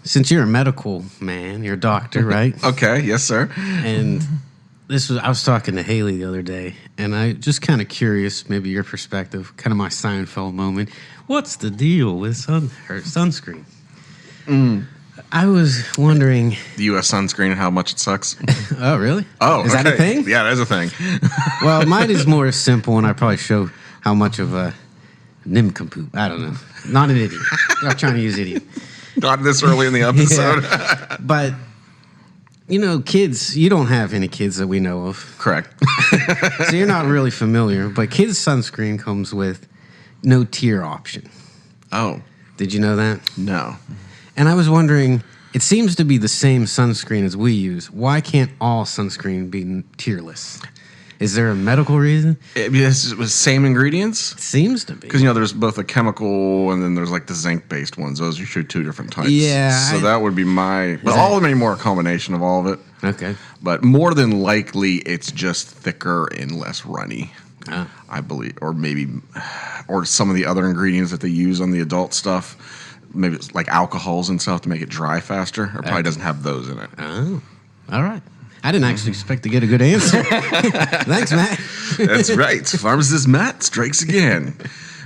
Since you're a medical man, you're a doctor, right? Okay, yes, sir. And I was talking to Haley the other day, and I just kind of curious, maybe your perspective, kind of my Seinfeld moment. What's the deal with sunscreen? I was wondering. The U.S. sunscreen and how much it sucks. Oh, really? Oh, is that a thing? Yeah, that is a thing. Well, mine is more simple, and I probably show how much of a nincompoop. I don't know. Not an idiot. Not trying to use idiot. Not this early in the episode. Yeah. But, kids, you don't have any kids that we know of. Correct. So you're not really familiar. But kids' sunscreen comes with no tear option. Oh. Did you know that? No. And I was wondering, it seems to be the same sunscreen as we use. Why can't all sunscreen be tearless? Is there a medical reason? It's the same ingredients? It seems to be. Because, there's both a chemical and then there's like the zinc-based ones. Those are two different types. Yeah. So that would be my... But all of them anymore are a combination of all of it. Okay. But more than likely, it's just thicker and less runny. Oh. I believe. Or maybe... Or some of the other ingredients that they use on the adult stuff. Maybe it's like alcohols and stuff to make it dry faster. Or probably doesn't have those in it. Oh. All right. I didn't actually expect to get a good answer. Thanks, Matt. That's right. Pharmacist Matt strikes again.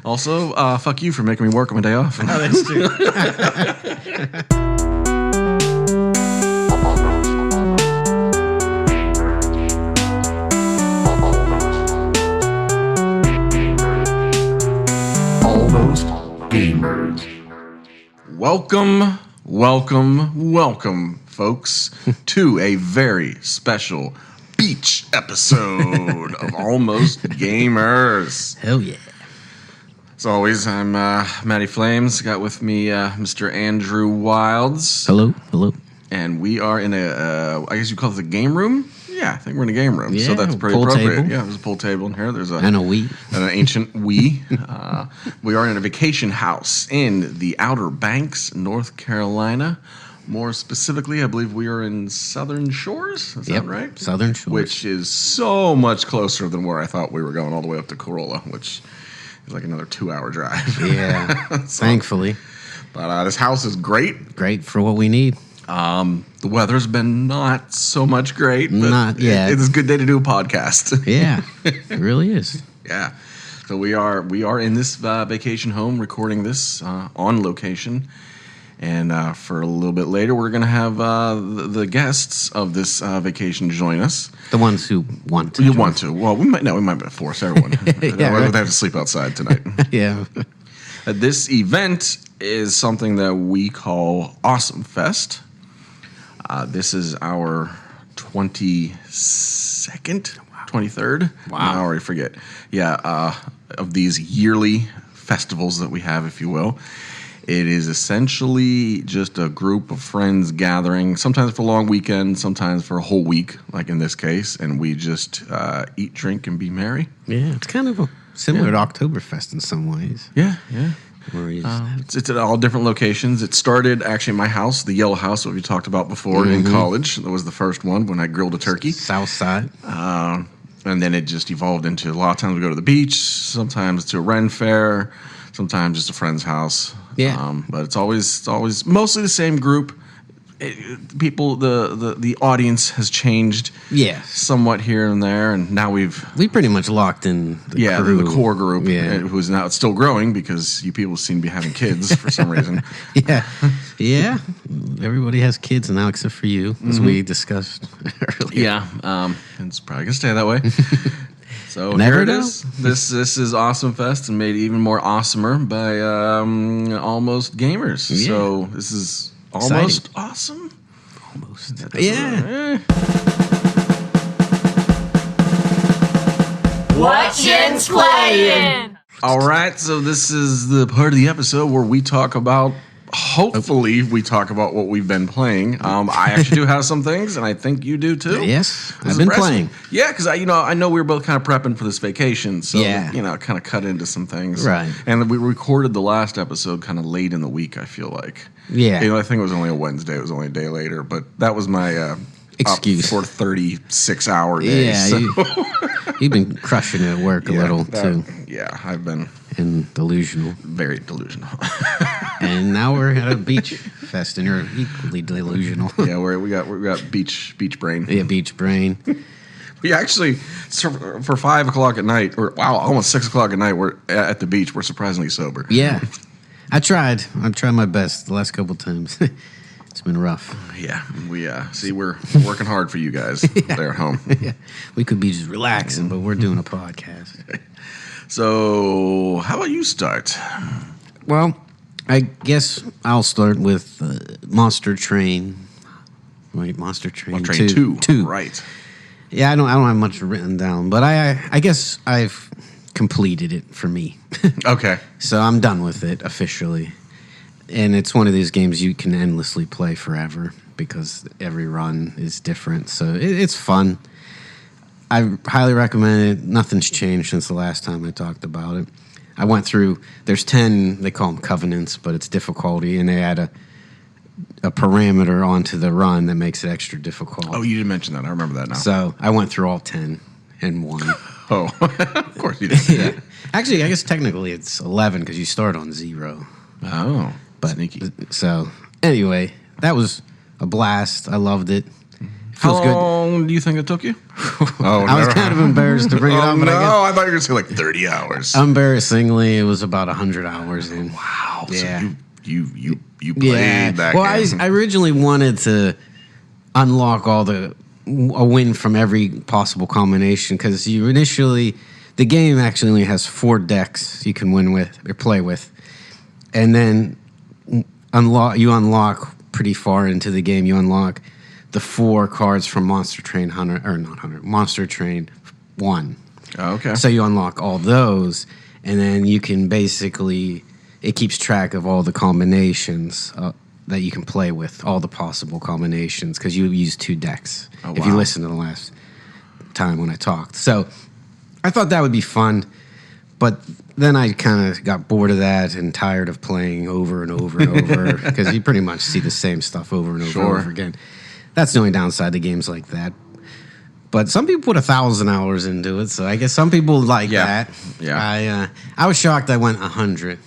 Also, fuck you for making me work on my day off. Oh, that's true. Almost Gamers. Welcome, folks, to a very special beach episode of Almost Gamers. Hell yeah. As always, I'm Matty Flames. Got with me Mr. Andrew Wilds. Hello. And we are in I guess you call it a game room? Yeah, I think we're in a game room. Yeah, so that's pretty pool appropriate. table. Yeah, there's a pool table in here. There's And a Wii. an ancient Wii. We are in a vacation house in the Outer Banks, North Carolina. More specifically, I believe we are in Southern Shores. Is that right? Southern Shores. Which is so much closer than where I thought we were going, all the way up to Corolla, which is like another 2-hour drive. Yeah, thankfully. But this house is great. Great for what we need. The weather's been not so much great. But Not yet. It's a good day to do a podcast. Yeah, it really is. Yeah. So we are in this vacation home recording this on location. And for a little bit later, we're going to have the guests of this vacation join us. The ones who want to. You want to? Well, we might force everyone. Yeah, We'll right. have to sleep outside tonight. Yeah. This event is something that we call Awesome Fest. This is our 22nd, 23rd? Wow. I already forget. Yeah, of these yearly festivals that we have, if you will. It is essentially just a group of friends gathering, sometimes for a long weekend, sometimes for a whole week, like in this case, and we just eat, drink, and be merry. Yeah, it's kind of similar to Oktoberfest in some ways. Yeah. Where you just It's at all different locations. It started actually in my house, the Yellow House, what we talked about before in college. That was the first one when I grilled a turkey. South Side. And then it just evolved into a lot of times we go to the beach, sometimes to a Ren Fair, sometimes just a friend's house. Yeah. But it's always mostly the same group. People, the audience has changed Yeah. somewhat here and there, and now We pretty much locked in the crew. the core group, Yeah. who's now it's still growing because you people seem to be having kids for some reason. Yeah. Yeah. Everybody has kids now except for you, as we discussed earlier. Yeah, it's probably gonna stay that way. So Never here it know. is. This is Awesome Fest and made even more awesomer by Almost Gamers. Yeah. So this is almost awesome. Almost. Yeah. What Chin's playing? All right, so this is the part of the episode where we talk about. Hopefully, we talk about what we've been playing. I actually do have some things, and I think you do too. Yes, This I've is been impressive. playing. Yeah, because I know we were both kind of prepping for this vacation, so Yeah. kind of cut into some things. Right. And we recorded the last episode kind of late in the week. I feel like. Yeah. I think it was only a Wednesday. It was only a day later, but that was my Excuse. up for 36-hour day. Yeah, so- you've been crushing it at work a little, too, Yeah, I've been and delusional. very delusional. And now we're at a beach fest, and you're equally delusional. Yeah, we got beach brain. Yeah, beach brain. We actually, for 5 o'clock at night, or almost 6 o'clock at night, we're at the beach. We're surprisingly sober. Yeah, I tried my best the last couple times. It's been rough. Yeah, we're working hard for you guys there at home. Yeah, we could be just relaxing, but we're doing a podcast. So, how about you start? Well, I guess I'll start with Monster Train. Wait, Monster Train, Train 2. Right. Yeah, I don't have much written down, but I guess I've completed it for me. Okay. So I'm done with it officially. And it's one of these games you can endlessly play forever because every run is different. So it's fun. I highly recommend it. Nothing's changed since the last time I talked about it. I went through, there's 10, they call them covenants, but it's difficulty, and they add a parameter onto the run that makes it extra difficult. Oh, you didn't mention that. I remember that now. So I went through all 10 and won. Oh, of course you did. Yeah. Actually, I guess technically it's 11 because you start on 0. Oh, But sneaky. So anyway, that was a blast. I loved it. How Feels good. long do you think it took you? Oh, I was kind of embarrassed to bring it Oh, up, no, but I thought you were going to say like 30 hours. embarrassingly, it was about 100 hours in. Wow. Yeah. So you played that Well, game. I originally wanted to unlock a win from every possible combination because the game actually only has 4 decks you can win with or play with, and then you unlock pretty far into the game. You unlock the 4 cards from Monster Train Monster Train 1. Oh, okay. So you unlock all those, and then you can basically, it keeps track of all the combinations that you can play with, all the possible combinations, because you use 2 decks. Oh, if you wow. listen to the last time when I talked. So I thought that would be fun, but then I kind of got bored of that and tired of playing over and over and over, because you pretty much see the same stuff over and over Sure. and over again. That's the only downside to games like that. But some people put 1,000 hours into it, so I guess some people like Yeah. that. Yeah. I was shocked I went 100,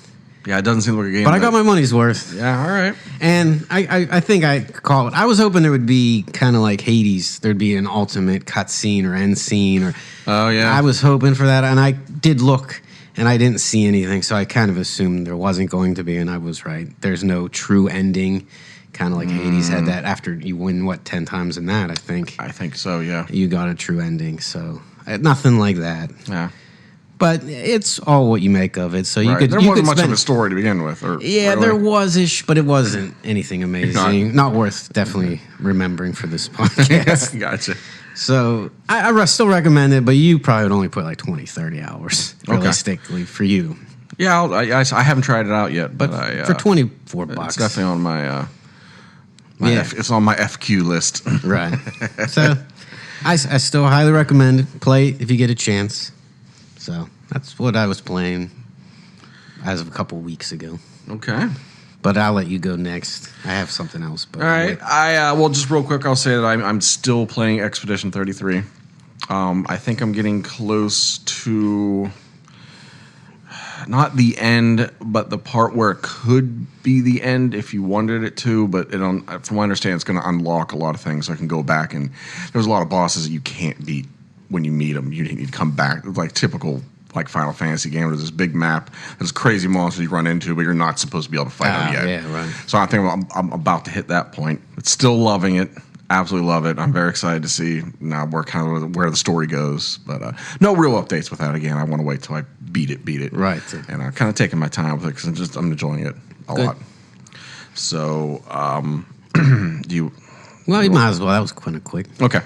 Yeah, it doesn't seem like a game. but I got my money's worth. Yeah, all right. And I think I call it. I was hoping there would be kind of like Hades. There'd be an ultimate cutscene or end scene, or Oh, yeah. I was hoping for that, and I did look, and I didn't see anything, so I kind of assumed there wasn't going to be, and I was right. There's no true ending. Kind of like Hades had that after you win, 10 times in that, I think. I think so, yeah. You got a true ending, so nothing like that. Yeah. But it's all what you make of it. So you Right. could There you wasn't could much of spend, a story to begin with. Yeah, really. there was-ish, but it wasn't anything amazing. Not worth definitely remembering for this podcast. Gotcha. So I still recommend it, but you probably would only put like 20, 30 hours Okay. realistically for you. Yeah, I haven't tried it out yet, but For $24 it's bucks. definitely on my Yeah. it's on my FQ list. Right. So I still highly recommend it. Play it if you get a chance. So that's what I was playing as of a couple weeks ago. Okay. But I'll let you go next. I have something else. But All right. Well, just real quick, I'll say that I'm still playing Expedition 33. I think I'm getting close to not the end, but the part where it could be the end if you wanted it to. But from what I understand, it's going to unlock a lot of things. So I can go back, and there's a lot of bosses that you can't beat when you meet them. You need to come back, like typical like Final Fantasy game. There's this big map. There's crazy monsters you run into, but you're not supposed to be able to fight them yet. Yeah, right. So I think I'm about to hit that point. But still loving it. Absolutely love it. I'm very excited to see now where the story goes. But no real updates with that. Again, I want to wait till I beat it. Right. And I'm kind of taking my time with it because I'm enjoying it a Good. lot. So, do you? Well, you might as well. That was kind of quick. Okay.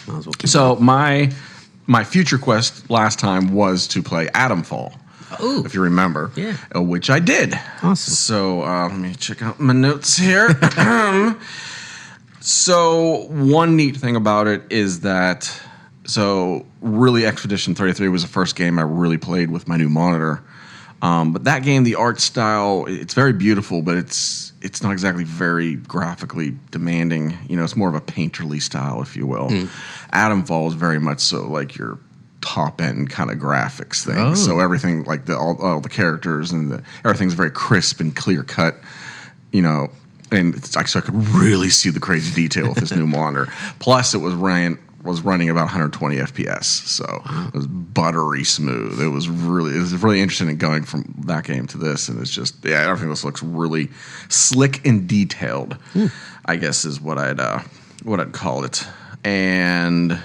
Might as well keep So my future quest last time was to play Atomfall. Ooh. If you remember. Yeah. Which I did. Awesome. So let me check out my notes here. So one neat thing about it is that, really Expedition 33 was the first game I really played with my new monitor. But that game, the art style, it's very beautiful, but it's not exactly very graphically demanding. You know, it's more of a painterly style, if you will. Atomfall is very much so like your top end kind of graphics thing. Oh. So everything like all the characters and everything's very crisp and clear cut, you know. And it's like, so I could really see the crazy detail with this new monitor. Plus, it was running about 120 FPS, so it was buttery smooth. It was really interesting in going from that game to this, and it's just everything else looks really slick and detailed. I guess is what I'd call it. And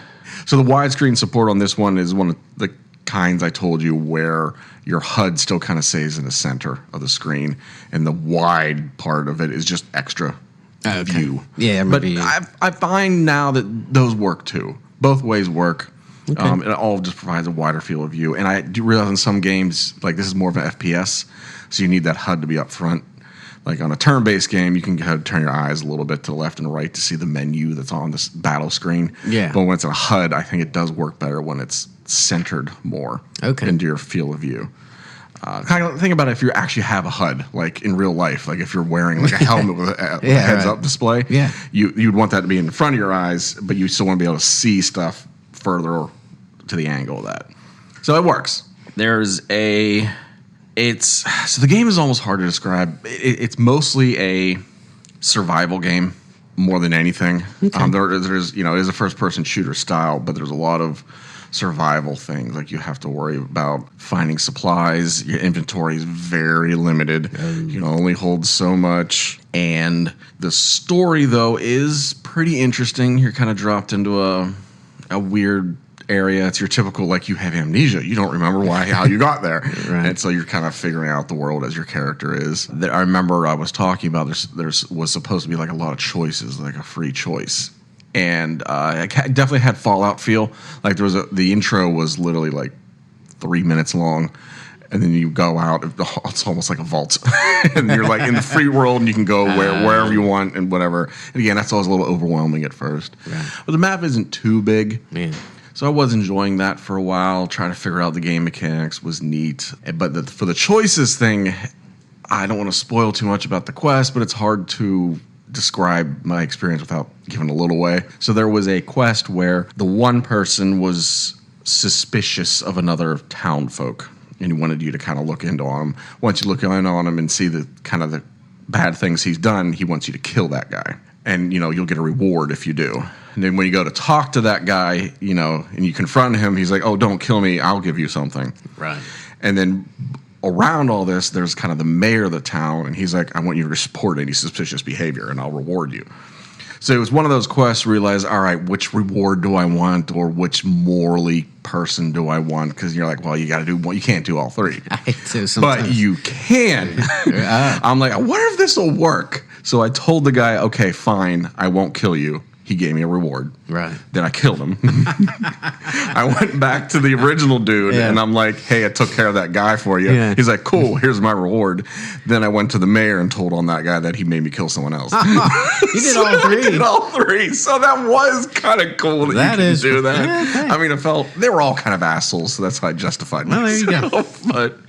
so the widescreen support on this one is one of the kinds I told you where your HUD still kind of stays in the center of the screen, and the wide part of it is just extra view. Yeah, but maybe. I find now that those work too. Both ways work. Okay. It all just provides a wider field of view. And I do realize in some games, like this is more of an FPS, so you need that HUD to be up front. Like on a turn-based game, you can kind of turn your eyes a little bit to the left and right to see the menu that's on this battle screen. Yeah. But when it's in a HUD, I think it does work better when it's centered more into your field of view. Kind of think about it if you actually have a HUD, like in real life, like if you're wearing like a helmet with a heads-up display, you'd want that to be in front of your eyes, but you still want to be able to see stuff further to the angle of that. So it works. So the game is almost hard to describe. It's mostly a survival game more than anything. Okay. There's it is a first-person shooter style, but there's a lot of survival things. Like you have to worry about finding supplies. Your inventory is very limited. You can only hold so much. And the story, though, is pretty interesting. You're kind of dropped into a weird area. It's your typical, like, you have amnesia. You don't remember how you got there. Right. And so you're kind of figuring out the world as your character is. I remember I was talking about there was supposed to be like a lot of choices, like a free choice. And I definitely had Fallout feel. Like the intro was literally like 3 minutes long, and then you go out. It's almost like a vault, and you're like in the free world, and you can go wherever you want and whatever. And again, that's always a little overwhelming at first. Right. But the map isn't too big. Man. So I was enjoying that for a while. Trying to figure out the game mechanics was neat. But for the choices thing, I don't want to spoil too much about the quest, but it's hard to describe my experience without giving a little away. So there was a quest where the one person was suspicious of another town folk, and he wanted you to kind of look into him. Once you look in on him and see the kind of the bad things he's done, he wants you to kill that guy. And, you'll get a reward if you do. And then when you go to talk to that guy, and you confront him, he's like, oh, don't kill me, I'll give you something. Right. And then around all this, there's kind of the mayor of the town, and he's like, I want you to report any suspicious behavior, and I'll reward you. So it was one of those quests to realize, all right, which reward do I want, or which morally person do I want? Because you're like, well, you got to do one. You can't do all three. I hate to sometimes. But you can. I'm like, I wonder if this will work. So I told the guy, okay, fine, I won't kill you. He gave me a reward. Right. Then I killed him. I went back to the original dude, and I'm like, hey, I took care of that guy for you. Yeah. He's like, cool, here's my reward. Then I went to the mayor and told on that guy that he made me kill someone else. You did all three. I did all three. So that was kind of cool that you can do that. Yeah, I mean, they were all kind of assholes, so that's how I justified Well, myself. there you go. But,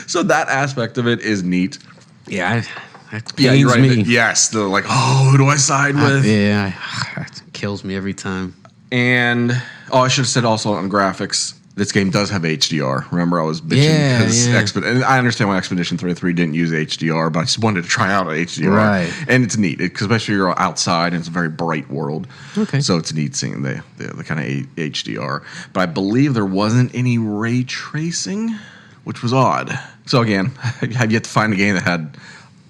so that aspect of it is neat. Yeah, that Yeah, pains you're right. me. Yes, they're like, oh, who do I side with? It kills me every time. And I should have said also on graphics, this game does have HDR. Remember, I was bitching because and I understand why Expedition 33 didn't use HDR, but I just wanted to try out HDR. Right. And it's neat because especially you're outside and it's a very bright world. Okay. So it's neat seeing the kind of HDR. But I believe there wasn't any ray tracing, which was odd. So again, I've yet to find a game that had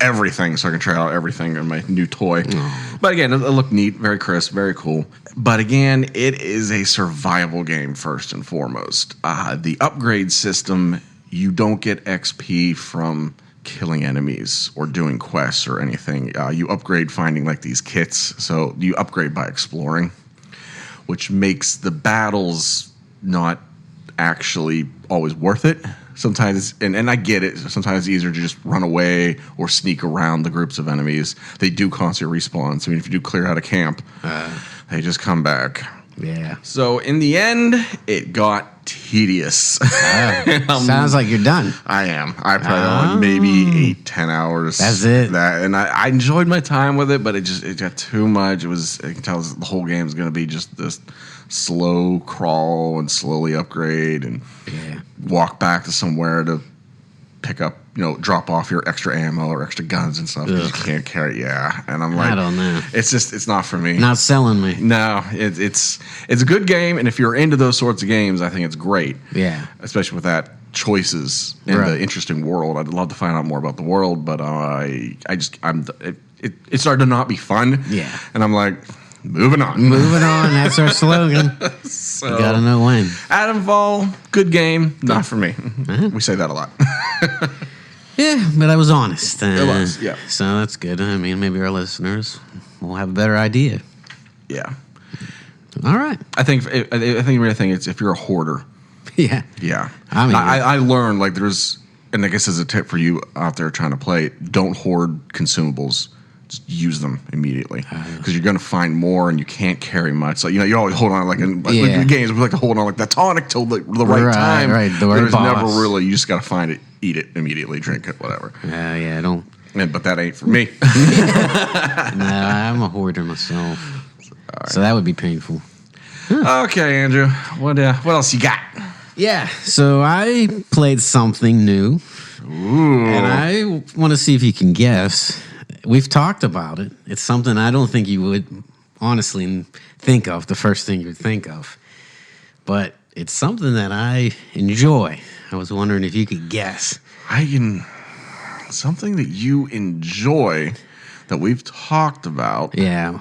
everything, so I can try out everything in my new toy. But again, it looked neat, very crisp, very cool. But again, it is a survival game first and foremost. The upgrade system, you don't get XP from killing enemies or doing quests or anything. You upgrade finding like these kits, so you upgrade by exploring, which makes the battles not actually always worth it. Sometimes, and I get it, sometimes it's easier to just run away or sneak around the groups of enemies. They do constantly respawn. So if you do clear out a camp, they just come back. Yeah. So in the end, it got tedious. Sounds like you're done. I am. I probably went maybe 8-10 hours. That's it. And I enjoyed my time with it, but it got too much. I can tell the whole game is going to be just this slow crawl and slowly upgrade and walk back to somewhere to pick up, drop off your extra ammo or extra guns and stuff. 'Cause you can't carry. Yeah, and I'm like, I don't know. It's not for me. Not selling me. No, it's a good game, and if you're into those sorts of games, I think it's great. Yeah. Especially with that choices and Right. the interesting world. I'd love to find out more about the world, but it started to not be fun. Yeah. And I'm like, moving on. Moving on. That's our slogan. So, You gotta know when. Adamfall, good game, not for me. We say that a lot. Yeah, but I was honest. It was, yeah. So that's good. I mean, maybe our listeners will have a better idea. Yeah. All right. I think the real thing is if you're a hoarder. Yeah. Yeah. I mean, I learned, like, and I guess as a tip for you out there trying to play, don't hoard consumables. Just use them immediately because you're going to find more and you can't carry much. So, you always hold on, like in the games, we like to hold on like that tonic till the right time. Right, the right There's boss. never really, you just got to find it, eat it immediately, drink it, whatever. Yeah, don't. But that ain't for me. No, I'm a hoarder myself. So that would be painful. Okay, Andrew. What else you got? Yeah, so I played something new. Ooh. And I want to see if you can guess. We've talked about it. It's something I don't think you would honestly think of, the first thing you would think of. But it's something that I enjoy. I was wondering if you could guess. Something that you enjoy that we've talked about. Yeah.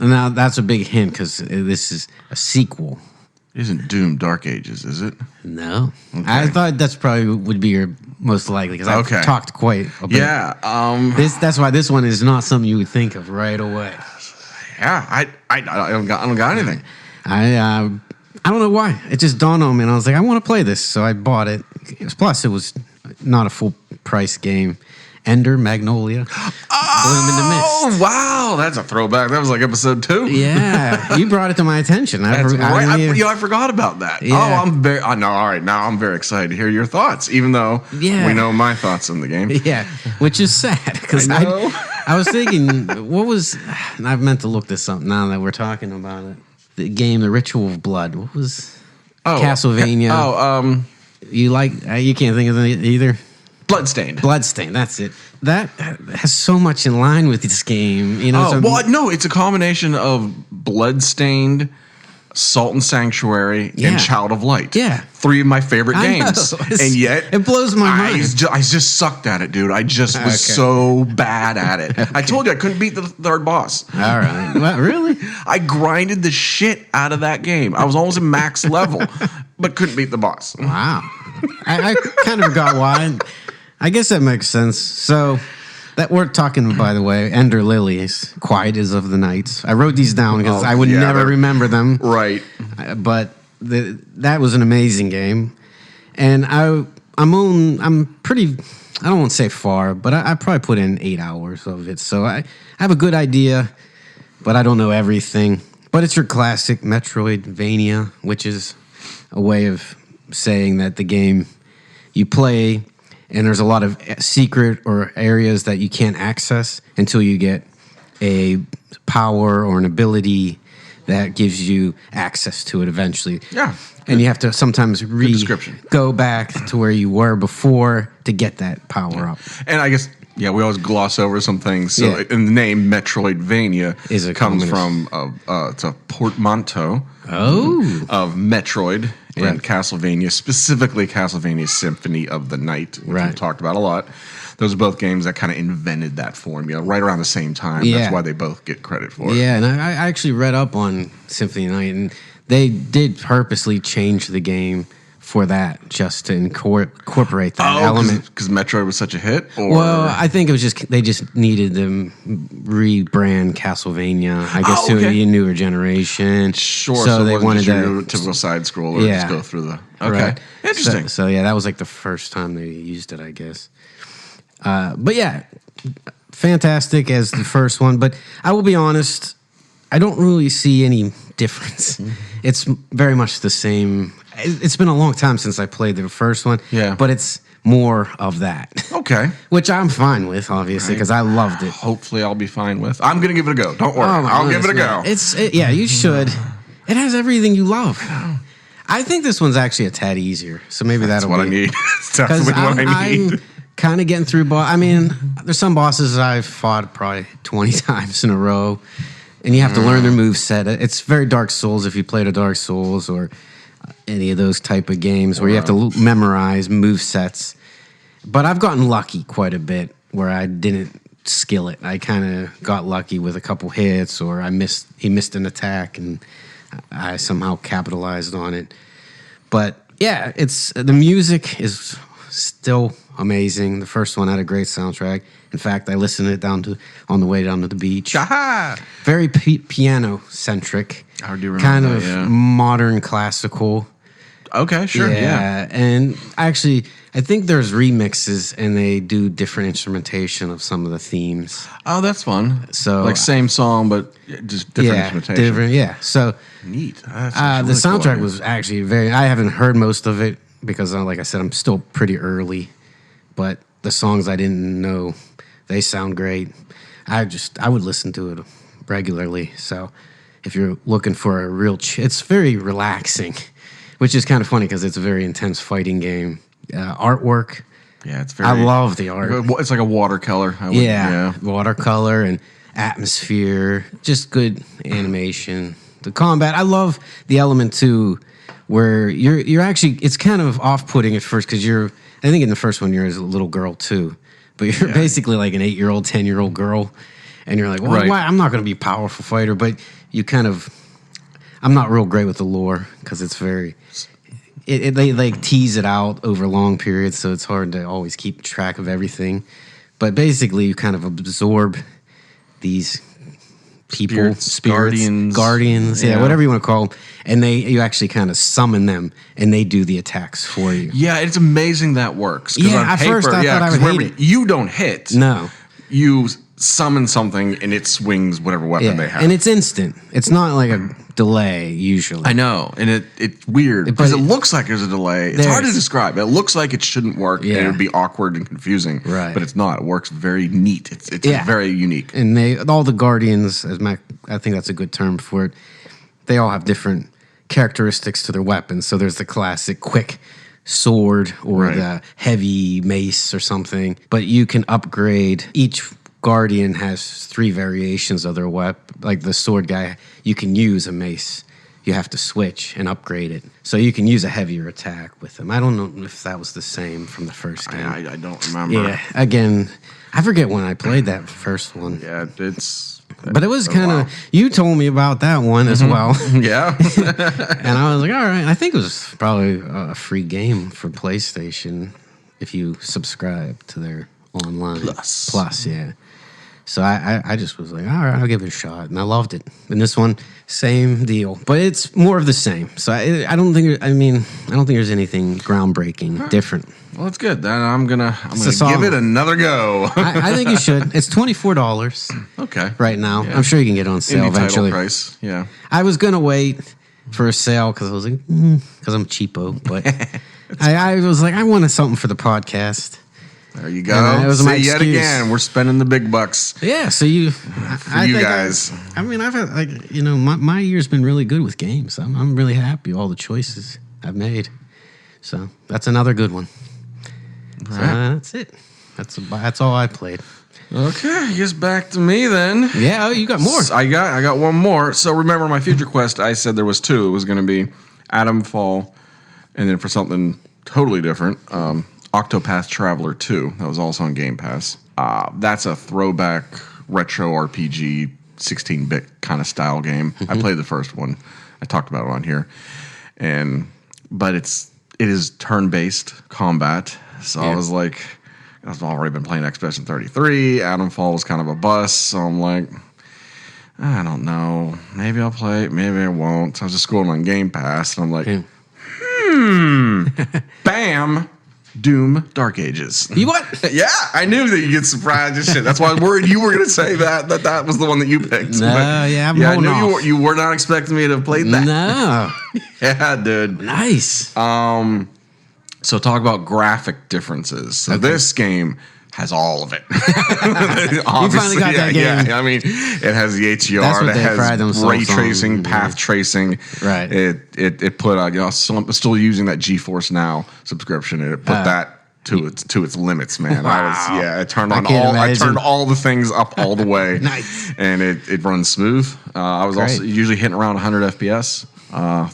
Now, that's a big hint because this is a sequel. Isn't Doom Dark Ages, is it? No. Okay. I thought that's probably would be your most likely because I've talked quite a bit. Yeah. That's why this one is not something you would think of right away. Yeah. I don't got anything. I don't know why. It just dawned on me, and I was like, I want to play this, so I bought it. Plus, it was not a full price game. Ender Magnolia, Bloom in the Mist. Oh wow, that's a throwback. That was like episode 2. Yeah, you brought it to my attention. That's right. I forgot about that. Yeah. Oh, I'm very. All right, now I'm very excited to hear your thoughts, even though we know my thoughts on the game. Yeah, which is sad because I was thinking, what was? And I've meant to look this up now that we're talking about it. The game, The Ritual of Blood. What was? Castlevania. You can't think of it either. Bloodstained. That's it. That has so much in line with this game. No, it's a combination of Bloodstained, Salt and Sanctuary, and Child of Light. Yeah. 3 of my favorite games. And yet, it blows my mind. I just sucked at it, dude. I just was so bad at it. I told you I couldn't beat the third boss. All right. What, really? I grinded the shit out of that game. I was almost at max level, but couldn't beat the boss. Wow. I kind of forgot why. I guess that makes sense. So that we're talking, by the way, Ender Lilies, Quiet is of the Nights. I wrote these down because I would never remember them. Right. But that was an amazing game. And I'm pretty, I don't want to say far, but I probably put in 8 hours of it. So I have a good idea, but I don't know everything. But it's your classic Metroidvania, which is a way of saying that the game you play, and there's a lot of secret or areas that you can't access until you get a power or an ability that gives you access to it eventually. Yeah. And you have to sometimes description. go back to where you were before to get that power up. And I guess, we always gloss over some things. So Yeah. in the name Metroidvania comes from it's a portmanteau of Metroid and Castlevania, specifically Castlevania Symphony of the Night, which we've talked about a lot. Those are both games that kind of invented that formula right around the same time. Yeah. That's why they both get credit for it. Yeah, and I actually read up on Symphony of the Night, and they did purposely change the game for that, just to incorporate that element. Because Metroid was such a hit? Or? Well, I think it was they just needed to rebrand Castlevania, I guess, to a newer generation. Sure, so they wanted your typical side scroller. Just go through the... Okay, right. Interesting. So that was like the first time they used it, I guess. But yeah, fantastic as the first one. But I will be honest, I don't really see any difference. It's very much the same. It's been a long time since I played the first one. Yeah. But it's more of that, Okay. which I'm fine with, obviously, because I loved it. Hopefully, I'll be fine with. I'm gonna give it a go. Don't worry. Oh, my I'll give it a goodness, go. man. Yeah, you should. It has everything you love. I think this one's actually a tad easier, so maybe That's that'll what I be need. That's Because what I need. I'm kind of getting through. I mean, there's some bosses I've fought probably 20 times in a row, and you have to learn their move set. It's very Dark Souls if you played a Dark Souls or any of those type of games where you have to memorize move sets. But I've gotten lucky quite a bit where I didn't skill it. I kind of got lucky with a couple hits, or he missed an attack, and I somehow capitalized on it. But yeah, the music is still amazing. The first one had a great soundtrack. In fact, I listened to it on the way down to the beach. Aha! Very piano centric. I do remember kind that, of yeah. modern classical. Okay, sure. Yeah. And actually, I think there's remixes, and they do different instrumentation of some of the themes. Oh, that's fun. So- like same song, but just different instrumentation. different. Yeah. So Neat. That's the really cool soundtrack idea. was actually very. I haven't heard most of it because, like I said, I'm still pretty early. But the songs I didn't know, they sound great. I would listen to it regularly. So if you're looking for a real, it's very relaxing, which is kind of funny because it's a very intense fighting game. Artwork, Yeah, it's very. I love the art. It's like a watercolor. Yeah, watercolor and atmosphere, just good animation. The combat, I love the element too, where you're actually, it's kind of off-putting at first because I think in the first one you're a little girl too, but you're basically like an 8-year-old, 10-year-old girl, and you're like, well, Right. why? I'm not going to be a powerful fighter, but you kind of, I'm not real great with the lore because it's very. They like tease it out over long periods, so it's hard to always keep track of everything. But basically, you kind of absorb these people, spirits, guardians, Yeah. whatever you want to call them, and you actually kind of summon them, and they do the attacks for you. Yeah, it's amazing that works. 'Cause Yeah, on at first I thought I 'cause would hate remember, it. You don't hit. No, You summon something and it swings whatever weapon they have. and it's instant. It's not like a delay usually. I know, and it's weird because it looks like there's a delay. It's hard to There's- describe. It looks like it shouldn't work, and Yeah. it would be awkward and confusing. Right. But it's not. It works very neat. It's very unique. And all the guardians, I think that's a good term for it. They all have different characteristics to their weapons. So there's the classic quick sword or Right. the heavy mace or something. But you can upgrade. Each guardian has 3 variations of their weapon. Like the sword guy, you can use a mace. You have to switch and upgrade it. So you can use a heavier attack with them. I don't know if that was the same from the first game. I don't remember. Yeah, again, I forget when I played that first one. Yeah, it's. But it was Oh, kind of, wow. you told me about that one as well. Yeah. And I was like, all right. I think it was probably a free game for PlayStation if you subscribe to their online. Plus, yeah. So I just was like, all right, I'll give it a shot. And I loved it. And this one, same deal. But it's more of the same. So I don't think there's anything groundbreaking, different. Well, that's good. Then I'm gonna a song. give it another go. I think you should. It's $24 Okay. right now. Yeah. I'm sure you can get it on sale Indie title eventually. price. Yeah. I was gonna wait for a sale because I was like, because I'm cheapo. But I was like, I wanted something for the podcast. There you go. And that was my See, yet excuse. again, we're spending the big bucks. Yeah, so you, For you guys. I mean, I've had my year's been really good with games. I'm really happy with all the choices I've made. So that's another good one. So, that's it. That's all I played. Okay, I guess back to me then. Yeah, you got more. I got one more. So remember my future quest, I said there was 2. It was going to be Adamfall, and then for something totally different, Octopath Traveler 2. That was also on Game Pass. That's a throwback retro RPG 16-bit kind of style game. I played the first one. I talked about it on here. But it is turn-based combat. So I was like, I've already been playing Expedition 33. Adamfall was kind of a bust. So I'm like, I don't know. Maybe I'll play it. Maybe I won't. So I was just scrolling on Game Pass. And I'm like, bam. Doom Dark Ages. You what? Yeah, I knew that you get surprised and shit. That's why I was worried you were going to say that was the one that you picked. No, But, yeah, I'm I holding knew off. you were not expecting me to have played that. No. Yeah, dude. Nice. So talk about graphic differences. So this game has all of it. Obviously, got that game. Yeah, I mean, it has the HDR. That's what it they has pride themselves ray tracing, on, path tracing. Right. It put I'm still using that GeForce Now subscription, and it put that to its limits, man. Wow. I turned I on can't I imagine. turned all the things up all the way. Nice. And it runs smooth. I was also Great. usually hitting around 100 FPS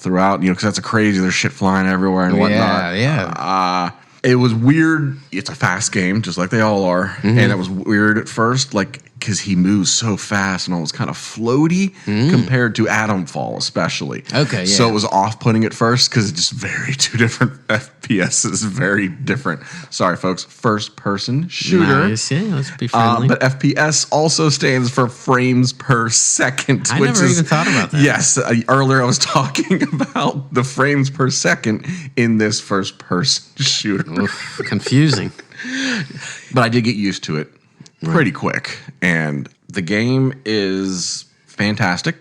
throughout, because that's a crazy. There's shit flying everywhere and whatnot. Yeah. It was weird. It's a fast game, just like they all are. Mm-hmm. And it was weird at first, because he moves so fast and almost kind of floaty compared to Atomfall, especially. Okay, So yeah. it was off-putting at first because it's just two different FPSs, very different. Sorry, folks. First-person shooter. Nice. Yeah, let's be friendly. But FPS also stands for frames per second. I which never is, even thought about that. Yes, earlier I was talking about the frames per second in this first-person shooter. Oof, confusing. But I did get used to it pretty quick, and the game is fantastic.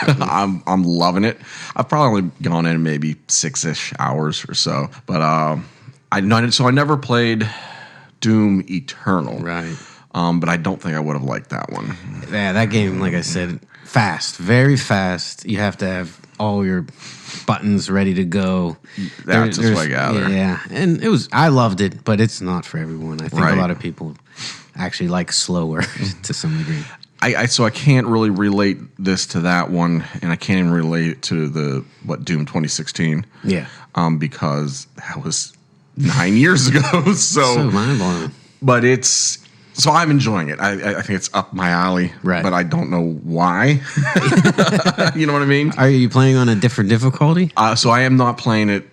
I'm loving it. I've probably only gone in maybe 6-ish hours or so, but I never played Doom Eternal, Right. But I don't think I would have liked that one. Yeah, that game, like I said, fast, very fast. You have to have all your buttons ready to go. That's just what I gather. Yeah, and I loved it, but it's not for everyone. I think Right. a lot of people actually like slower to some degree. So I can't really relate this to that one, and I can't even relate it to Doom 2016. Yeah. Because that was 9 years ago. So mind blowing. But so I'm enjoying it. I think it's up my alley, Right. But I don't know why. You know what I mean? Are you playing on a different difficulty? So I am not playing it.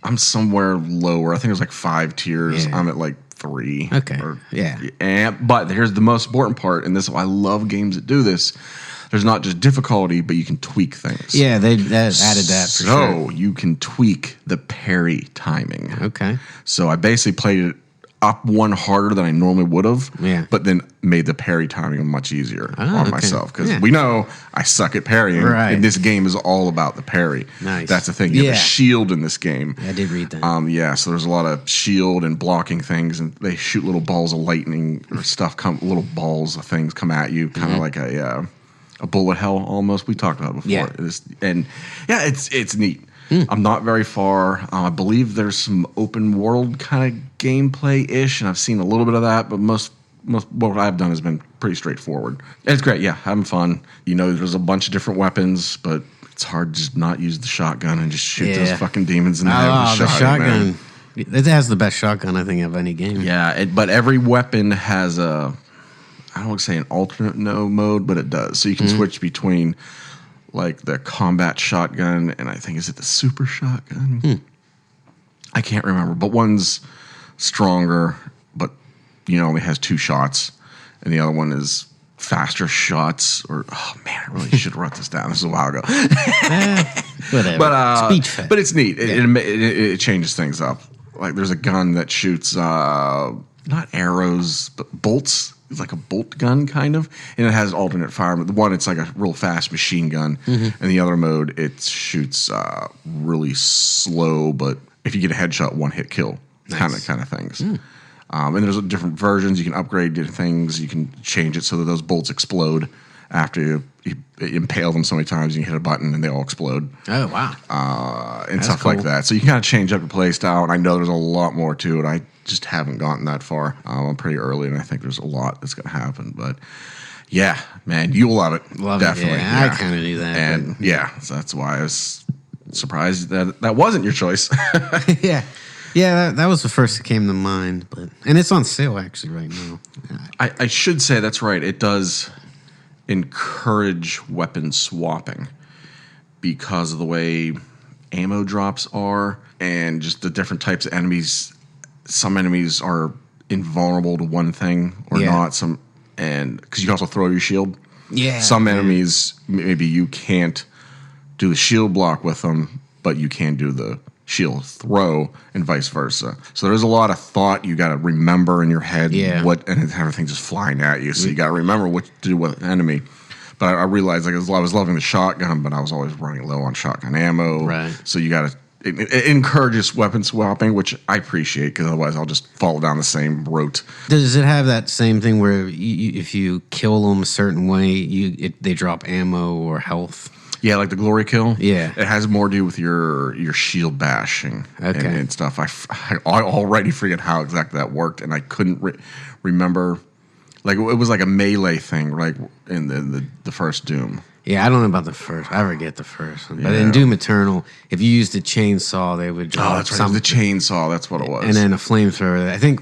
I'm somewhere lower. I think there's 5 tiers. Yeah. I'm at 3. Okay. Yeah. But here's the most important part, and this I love games that do this. There's not just difficulty, but you can tweak things. Yeah, they added that for So sure. you can tweak the parry timing. Okay. So I basically played it up one harder than I normally would have. Yeah. But then made the parry timing much easier on okay. myself. Because Yeah. we know I suck at parrying. Right. And this game is all about the parry. Nice. That's the thing. You have a Yeah. shield in this game. I did read that. Yeah, so there's a lot of shield and blocking things, and they shoot little balls of lightning or stuff little balls of things come at you, kind of like a bullet hell almost. We talked about it before. Yeah. It's neat. I'm not very far. I believe there's some open world kind of gameplay ish, and I've seen a little bit of that, but most what I've done has been pretty straightforward. And it's great, yeah, having fun. There's a bunch of different weapons, but it's hard to just not use the shotgun and just shoot those fucking demons in the head with the shotgun. Man. It has the best shotgun, I think, of any game. Yeah, but every weapon has I don't want to say an alternate mode, but it does. So you can switch between the combat shotgun and I think is it the super shotgun? I can't remember, but one's stronger, but only has 2 shots, and the other one is faster shots. Oh man, I really should have wrote this down. This is a while ago. Whatever. Speech fest. But it's neat. It changes things up. There's a gun that shoots not arrows but bolts. It's like a bolt gun kind of, and it has alternate fire. But the one, it's like a real fast machine gun, and the other mode, it shoots really slow. But if you get a headshot, one hit kill, kind of things. And there's different versions. You can upgrade different things. You can change it so that those bolts explode after you impale them so many times. You can hit a button and they all explode. Oh, wow. And stuff like cool. that. So you can kind of change up your play style, and I know there's a lot more to it. I just haven't gotten that far. I'm pretty early, and I think there's a lot that's going to happen. But yeah, man, you'll love it. Love Definitely. it. Yeah, I kind of knew that. And yeah, so that's why I was surprised that wasn't your choice. but- yeah. Yeah, that was the first that came to mind. And it's on sale, actually, right now. I should say that's right. It does encourage weapon swapping because of the way ammo drops are and just the different types of enemies. Some enemies are invulnerable to one thing or Yeah. not. And because you can also throw your shield. Yeah. Some enemies, maybe you can't do the shield block with them, but you can do the shield throw, and vice versa. So there's a lot of thought you got to remember in your head. Yeah. And everything just flying at you. So you got to remember what to do with an enemy. But I realized like I was loving the shotgun, but I was always running low on shotgun ammo. Right. So you got to. It encourages weapon swapping, which I appreciate because otherwise I'll just fall down the same route. Does it have that same thing where if you kill them a certain way, they drop ammo or health? Yeah, like the glory kill. Yeah. It has more to do with your shield bashing and stuff. I already forget how exactly that worked, and I couldn't remember. Like, it was like a melee thing, like in the first Doom. Yeah, I don't know about the first. I forget the first one. But Yeah. in Doom Eternal, if you used a chainsaw, they would drop That's right. It was the chainsaw. That's what it was. And then a flamethrower. I think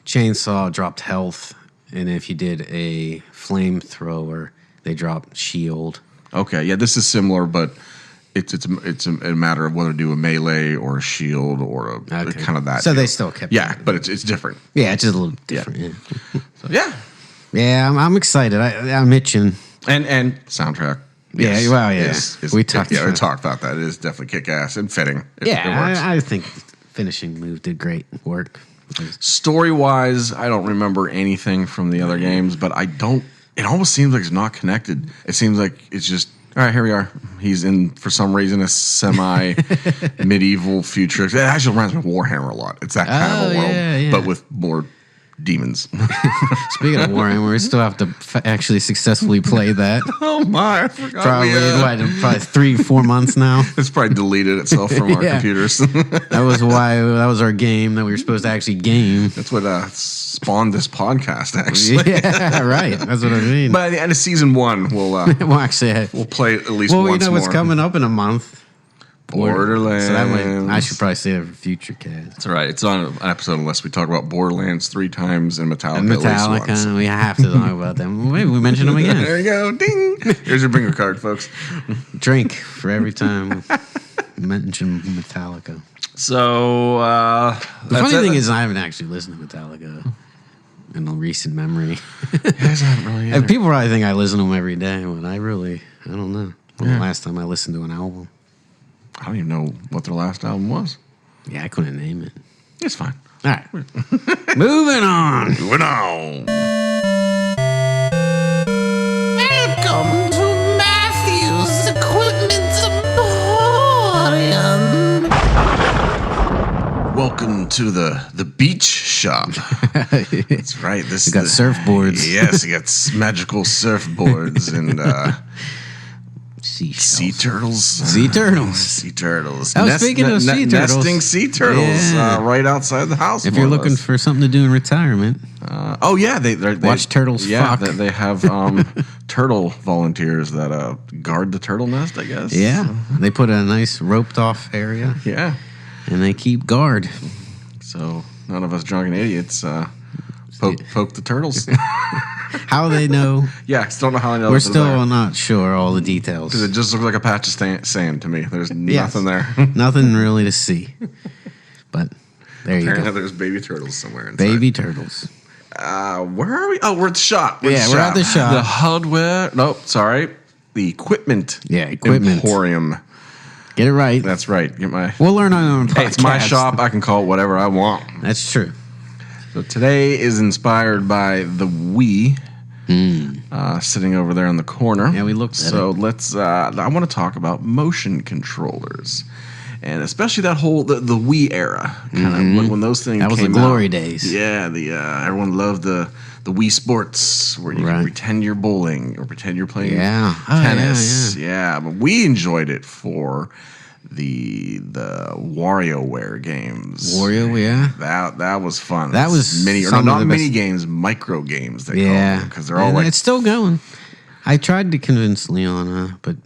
chainsaw dropped health, and if you did a flamethrower, they dropped shield. Okay, yeah, this is similar, but it's a matter of whether to do a melee or a shield or a kind of that. So deal. they still kept. Yeah, but it's different. Yeah, it's just a little different. Yeah, So, yeah, yeah, I'm excited. I'm itching. and soundtrack. Yeah, well, yeah. We talked about that. It is definitely kick ass and fitting. It works. I think finishing move did great work. Story wise, I don't remember anything from the other games, but I don't. It almost seems like it's not connected. It seems like it's just all right. Here we are. He's in for some reason a semi medieval future. It actually reminds me of Warhammer a lot. It's that kind of a world, yeah. but with more demons. Speaking of Warhammer, we still have to actually successfully play that. Oh my! I forgot. Probably 3-4 months now. It's probably deleted itself from our Yeah. computers. That was our game that we were supposed to actually game. That's what spawned this podcast. Actually, Yeah, right. That's what I mean. By the end of season 1, we'll actually, we'll play it at least well, once you know more. what's coming up in a month. Borderlands. So that I should probably say it for future cast. That's right. It's on an episode unless we talk about Borderlands 3 times and Metallica. And at least once. Metallica, we have to talk about them. Maybe we mention them again. There you go. Ding. Here's your bingo card, folks. Drink for every time we mention Metallica. So The funny thing is, I haven't actually listened to Metallica in a recent memory. really And people probably think I listen to them every day, but I don't know. When the last time I listened to an album. I don't even know what their last album was. Yeah, I couldn't name it. It's fine. All right. Moving on. Moving on. Welcome to Matthew's Equipment Emporium. Welcome to the beach shop. That's right. This You got surfboards. Yes, you got magical surfboards and Seashells. sea turtles. Sea turtles. Sea turtles. Oh, speaking of sea turtles. Nesting sea turtles Yeah. right outside the house. If more you're or looking less. for something to do in retirement, Oh yeah, they Watch turtles Yeah, fuck. they have turtle volunteers that guard the turtle nest. I guess. yeah, they put a nice roped off area Yeah. and they keep guard. So none of us drunken idiots poke the turtles. How they know? Yeah, still don't know how I know. We're they're there. still not sure all the details. It just looks like a patch of sand to me. There's nothing there. Nothing really to see. But there you Apparently go. there's baby turtles somewhere inside. Baby turtles. Where are we? Oh, we're at the shop. We're at the shop. The hardware. Nope, sorry. The equipment. Yeah, equipment. Emporium. Get it right. That's right. Get my. We'll learn on our own podcast. Hey, it's my shop. I can call it whatever I want. That's true. So today is inspired by the Wii. Sitting over there in the corner. Yeah, we looked at So let's. I want to talk about motion controllers, and especially that whole the Wii era, kind of when those things. That was the came glory out. days. Yeah, everyone loved the Wii Sports where you Right. can pretend you're bowling or pretend you're playing Yeah. Oh, tennis. Yeah, but we enjoyed it for the WarioWare games. Wario, yeah. That was fun. That was mini or some no, of not the best- mini games, micro games. They call Yeah. them because they're all And like. it's still going. I tried to convince Leona, but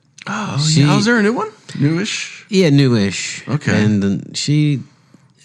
she, Oh, is there a new one? Newish. yeah, newish. Okay. And then she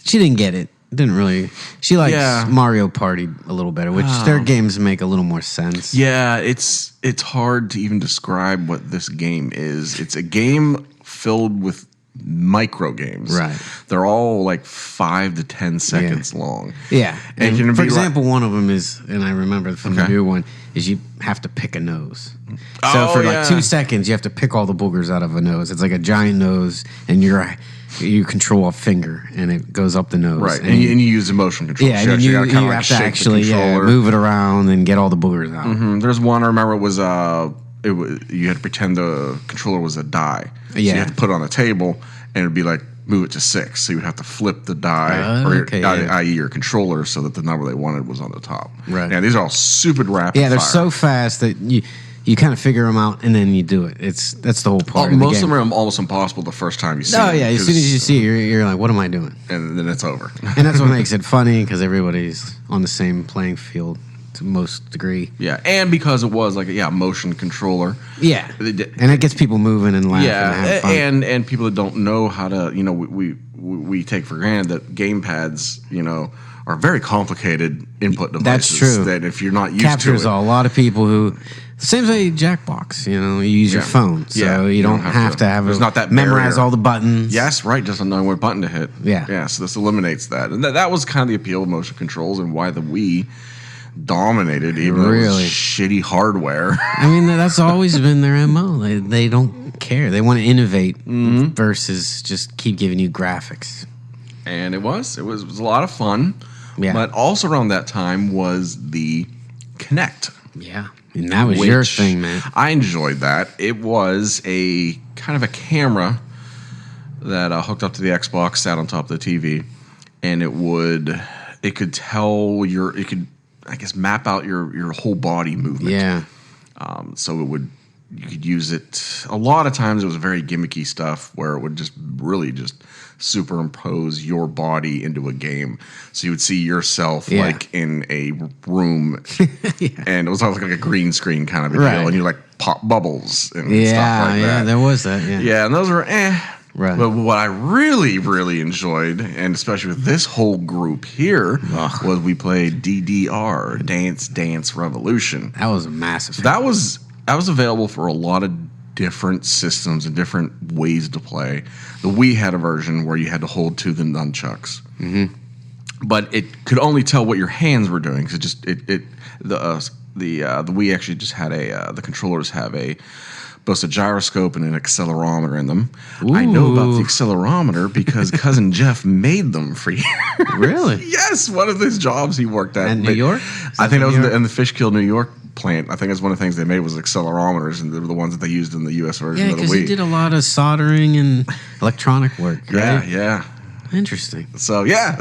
didn't get it. Didn't really. She likes Yeah. Mario Party a little better, which their games make a little more sense. Yeah, it's hard to even describe what this game is. It's a game filled with micro games. Right. They're all like 5 to 10 seconds long. Yeah. And And for for example, one of them is, and I remember from the new one, is you have to pick a nose. So Oh, for yeah. like 2 seconds, you have to pick all the boogers out of a nose. It's like a giant nose, and you control a finger, and it goes up the nose. Right. And you use emotion control. yeah, So and then you gotta kinda have to shake the actually controller. move it around and get all the boogers out. There's one I remember was you had to pretend the controller was a die. So you Yeah. had to put it on the table, and it'd be like move it to 6. So you would have to flip the die, Okay, yeah. i.e. your controller, so that the number they wanted was on the top. Right. Yeah, these are all super rapid. Yeah, they're fire. so fast that you kind of figure them out, and then you do it. That's the whole part. of the Most of game. them are almost impossible the first time you see Oh them. yeah, as soon as you see it, you're like, what am I doing? and then it's over. And that's what makes it funny because everybody's on the same playing field to most degree. Yeah, and because it was like a motion controller. Yeah, They did- and it gets people moving and laughing. and having fun. and people that don't know how to, we take for granted that gamepads, are very complicated input devices. That's true. That if you're not used captures to it, a lot of people who. Same way Jackbox, you use your Yeah. phone, so Yeah, you don't have to have there's not that memorize barrier. all the buttons. yes, right, doesn't know what button to hit. Yeah. yeah. So this eliminates that, and that was kind of the appeal of motion controls and why the Wii dominated, even though it was Really? shitty hardware. I mean, that's always been their MO. They don't care. They want to innovate Mm-hmm. versus just keep giving you graphics. And it was a lot of fun. Yeah. But also around that time was the Kinect. Yeah, and that was your which thing, man. I enjoyed that. It was a kind of a camera that hooked up to the Xbox, sat on top of the TV, and it could tell it could, I guess, map out your whole body movement. Yeah, So you could use it. A lot of times it was very gimmicky stuff where it would just really just superimpose your body into a game. So you would see yourself Yeah. like in a room, and it was almost like a green screen kind of a Right. deal, and you like pop bubbles and yeah, stuff like yeah. that. There was that. Yeah, Yeah, and those were Right. But what I really, really enjoyed, and especially with this whole group here, was we played DDR, Dance Dance Revolution. that was a massive. That was available for a lot of different systems and different ways to play. The Wii had a version where you had to hold to the nunchucks, but it could only tell what your hands were doing. So the Wii actually just had the controllers have both a gyroscope and an accelerometer in them. I know about the Ooh. accelerometer because cousin Jeff made them for you. Really? Yes, one of his jobs he worked at. At New York? I think that was New York? in the Fishkill, New York plant. I think that's one of the things they made was accelerometers, and they were the ones that they used in the U.S. version Yeah, of the because Wii. he did a lot of soldering and electronic work. yeah, Right? yeah. Interesting. So yeah,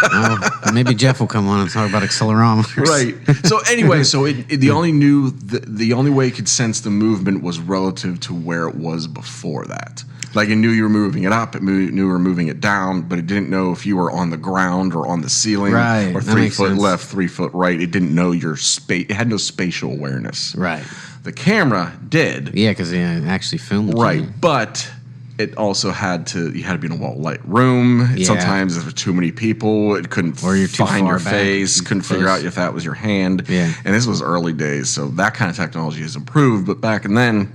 Well, maybe Jeff will come on and talk about accelerometers. right. So anyway, the only way it could sense the movement was relative to where it was before that. Like it knew you were moving it up, knew you were moving it down, but it didn't know if you were on the ground or on the ceiling, Right, or that 3 makes foot sense. left, 3 foot right. It didn't know your space. It had no spatial awareness. Right. The camera did. Yeah, because he actually filmed. Right, you. but it also had to be in a light room. Yeah. Sometimes if there were too many people, it couldn't Or you're too find far your back, face, too couldn't figure close. out if that was your hand. Yeah. And this was early days, so that kind of technology has improved, but back in then,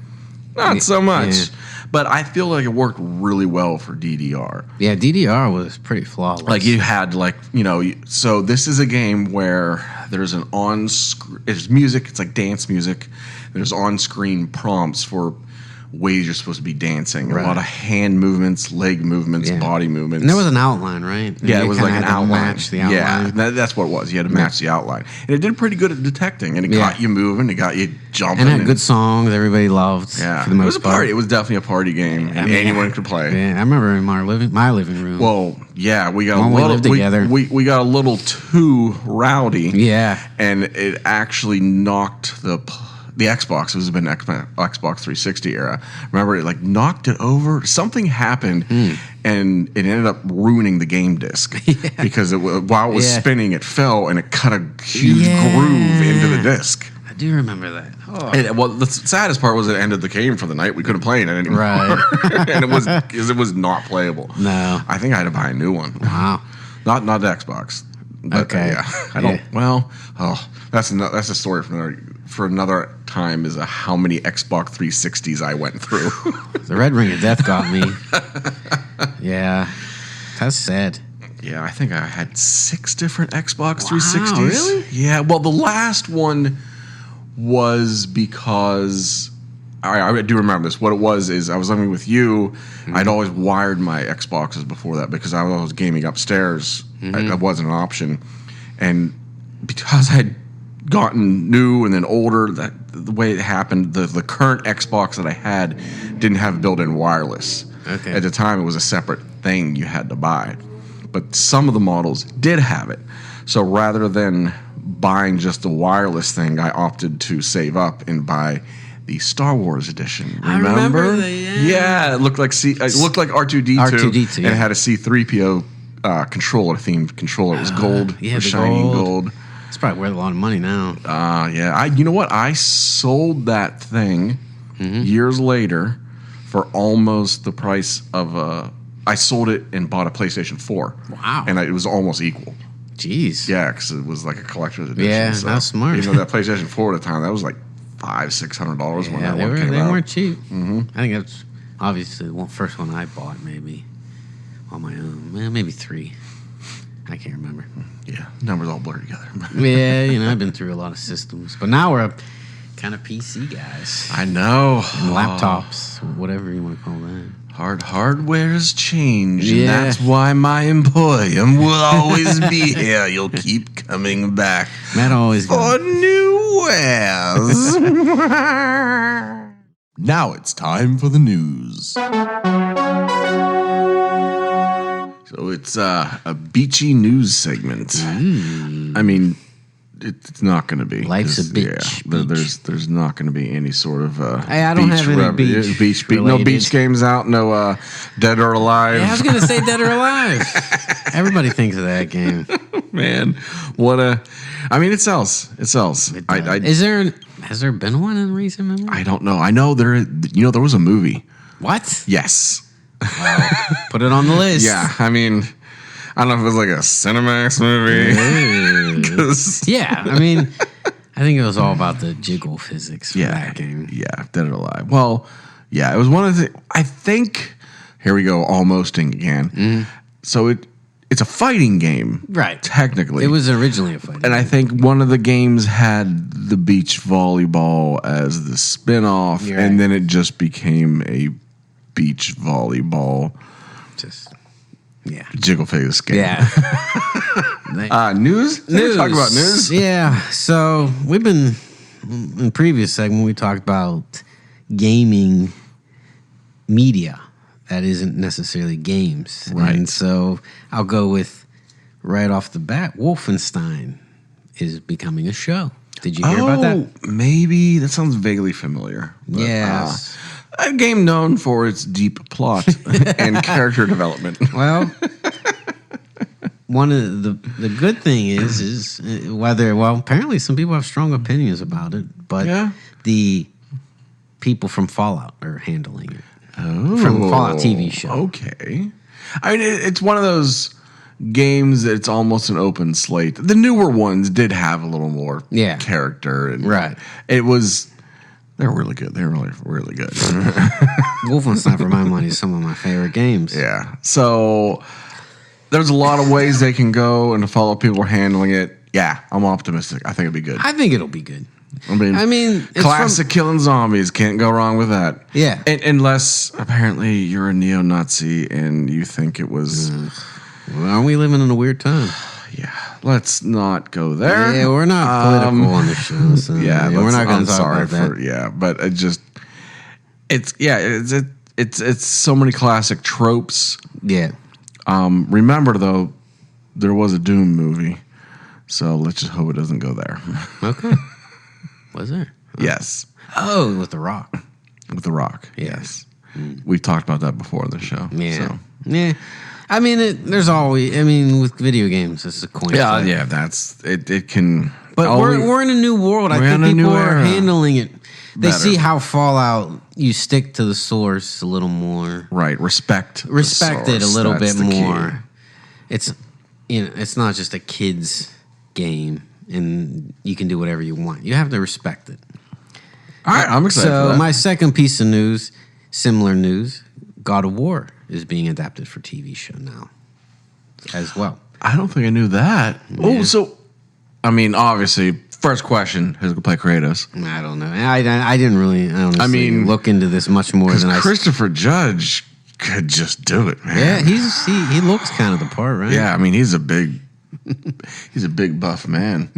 not so much. Yeah. But I feel like it worked really well for DDR. Yeah, DDR was pretty flawless. Like you had so this is a game where there's an it's music, it's like dance music. There's on-screen prompts for ways you're supposed to be dancing. Right. A lot of hand movements, leg movements, Yeah. body movements. And there was an outline, right? And yeah, you it was kinda like an had to outline. Match the outline. Yeah, that's what it was. You had to match the outline, and it did pretty good at detecting. And it Yeah. got you moving, it got you jumping. And it had good songs everybody loved. Yeah, for the it most was a part. party. It was definitely a party game, and mean, anyone could play. Yeah, I remember in my living room. Well, yeah, we got When a we little lived together. We got a little too rowdy. Yeah. and it actually knocked the Xbox. It was been Xbox 360 era. Remember, it knocked it over. Something happened, and it ended up ruining the game disc because while it was Yeah. spinning, it fell and it cut a huge Yeah. groove into the disc. I do remember that. Oh. And, well, the saddest part was it ended the game for the night. We couldn't play it anymore, Right. and it was not playable. No. I think I had to buy a new one. Wow. Not the Xbox. But, Okay. Yeah. I don't. Yeah. Well, that's a story for another time. Is how many Xbox 360s I went through. The Red Ring of Death got me. Yeah, that's sad. Yeah, I think I had 6 different Xbox Wow, 360s. really? Yeah, well, the last one was because I do remember this. What it was is I was living with you. I'd always wired my Xboxes before that because I was gaming upstairs. That wasn't an option. And because I had gotten new and then older, that the way it happened, the current Xbox that I had didn't have built-in wireless. Okay. At the time, it was a separate thing you had to buy. But some of the models did have it. So rather than buying just the wireless thing, I opted to save up and buy the Star Wars edition. I remember the- yeah. It looked like R2D2. R2D2, and yeah. it had a C3PO controller, themed controller. It was gold, yeah, with the shiny gold. gold. It's probably worth a lot of money now. Yeah. You know what? I sold that thing years later for almost the price of I sold it and bought a PlayStation 4. Wow. And it was almost equal. Jeez. Yeah, because it was like a collector's edition. Yeah, that's smart. Even though that PlayStation 4 at the time, that was like $500-$600 when Yeah, that they one came they out. weren't cheap. I think that's obviously the first one I bought, maybe on my own. Well, maybe 3. I can't remember. Yeah, numbers all blur together. Yeah, I've been through a lot of systems, but now we're kind of PC guys. I know. And laptops, whatever you want to call that. Hardware's changed, and Yeah. that's why my employer will always be here. You'll keep coming back Matt always for goes, new wares. Now it's time for the news. So it's a beachy news segment. I mean, it's not going to be. Life's a 'cause, bitch. Yeah, Beach. there's not going to be any sort of Hey, I don't have any beach no related. beach games out, no Dead or Alive. Yeah, I was going to say Dead or Alive. Everybody thinks of that game. Man, what a! I mean, it sells. It sells. Has there been one in recent memory? I don't know. I know there was a movie. What? Yes. Put it on the list. Yeah. I mean, I don't know if it was like a Cinemax movie. 'Cause- Yeah, I mean, I think it was all about the jiggle physics for yeah, that game. yeah, Dead or Alive. Well, yeah, it was one of the. I think. Here we go, almosting again. So it's a fighting game, Right. Technically, It was originally a fight. and I think one of the games had the beach volleyball as the spin-off, You're and right. then it just became a beach volleyball Just, yeah. jiggle phase game. Yeah. News? News. Talk about news. Yeah. So we've been, in previous segment, we talked about gaming media that isn't necessarily games. Right. And so I'll go with right off the bat, Wolfenstein is becoming a show. Did you hear about that? Maybe that sounds vaguely familiar. But, Yes. a game known for its deep plot and character development. Well, one of the good thing is apparently some people have strong opinions about it, but Yeah. the people from Fallout are handling it. From Fallout TV show. Okay. I mean, it's one of those games that it's almost an open slate. The newer ones did have a little more Yeah. character. And Right. It was. They're really good. They're really, really good. Wolfenstein, for my money, is some of my favorite games. Yeah. So there's a lot of ways they can go, and the Fallout people are handling it. Yeah, I'm optimistic. I think it'll be good. I think it'll be good. I mean, it's classic killing zombies. Can't go wrong with that. Yeah. Unless apparently you're a neo-Nazi and you think it was. Well, aren't we living in a weird time? Yeah. Let's not go there. Yeah, we're not political on this show. So Yeah, we're not going I'm to talk sorry about that. for but it just it's so many classic tropes. Yeah. Remember though, there was a Doom movie, so let's just hope it doesn't go there. Okay. Was there? Yes, Oh, with The Rock. with The Rock. Yeah. Yes, we've talked about that before on the show. Yeah. So. Yeah. I mean, there's always. I mean, with video games, it's a coin. Yeah, flip. yeah, that's it. It can, But we're in a new world. I We're think in a new people are era. handling it. They Better. see how Fallout, you stick to the source a little more. right. Respect the It a source. little That's bit the key. more. It's it's not just a kid's game, and you can do whatever you want. You have to respect it. All right, I'm excited. for So that. my second piece of news, similar news, God of War is being adapted for TV show now as well. I don't think I knew that. Oh, so I mean, obviously, first question: who's gonna play Kratos? I don't know. I didn't really. I mean, look into this much more than I. Christopher Judge could just do it, man. Yeah, he looks kind of the part, right? Yeah, I mean, he's a big buff man.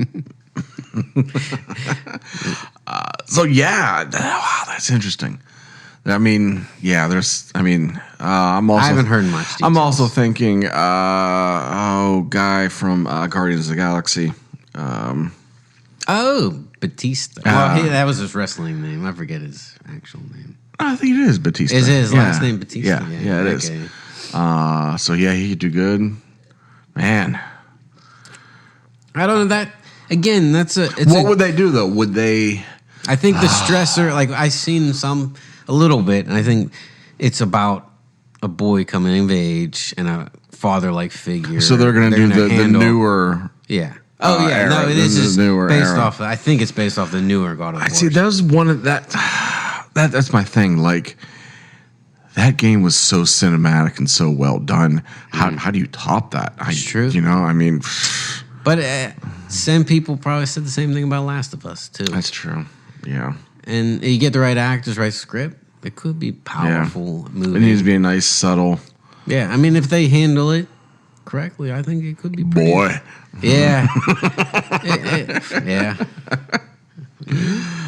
So yeah, wow, that's interesting. I mean, yeah, I'm also. I haven't heard much. Details. I'm also thinking, guy from Guardians of the Galaxy. Batista. That was his wrestling name. I forget his actual name. I think it is Batista. Is his last name Batista? Yeah, it is. So yeah, he could do good, man. I don't know that. Again, What would they do though? Would they? I think the stressor, like I've seen a little bit, and I think it's about a boy coming of age and a father-like figure. So they're going to do the newer. Yeah. Oh yeah. Era, No, it is just newer based era. off. I think it's based off the newer God of War. I see. That was one of that. That's my thing. Like that game was so cinematic and so well done. How do you top that? It's true. You know, I mean. But some people probably said the same thing about Last of Us too. That's true. Yeah. And you get the right actors, right script, it could be powerful movie. It needs to be a nice, subtle. Yeah, I mean, if they handle it correctly, I think it could be pretty. Boy. Yeah. Yeah.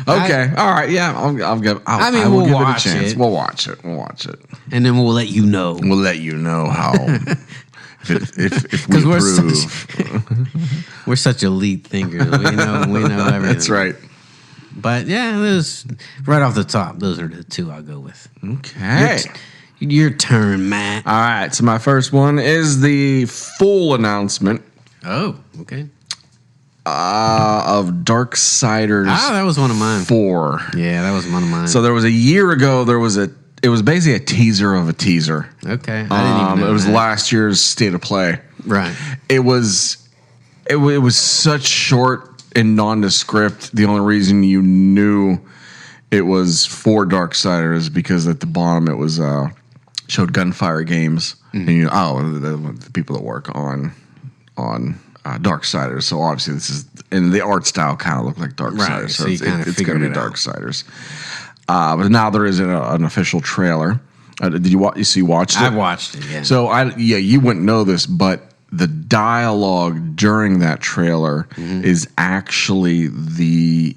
Okay. All right. Yeah. I'll give. I mean, will we'll give watch it a chance. it. We'll watch it. We'll watch it. And then we'll let you know. We'll let you know how. if we Because approve. we're such elite thinkers. We know everything. That's right. But yeah, right off the top, those are the two I'll go with. Okay. Your turn, Matt. All right. So my first one is the full announcement Oh, okay. of Darksiders. That was one of mine. 4. Yeah, that was one of mine. So there was a year ago. It was basically a teaser of a teaser. Okay, I didn't even know It was that. last year's State of Play. Right. It was such short and nondescript. The only reason you knew it was for Darksiders because at the bottom it was showed Gunfire Games, and you know, the people that work on Darksiders. So obviously this is, and the art style kind of looked like Darksiders, Right, so so you it's kinda going to figured be it out. Darksiders. But now there is an official trailer. Did you watch? You watched it? I watched it. Yeah. So you wouldn't know this, but the dialogue during that trailer is actually the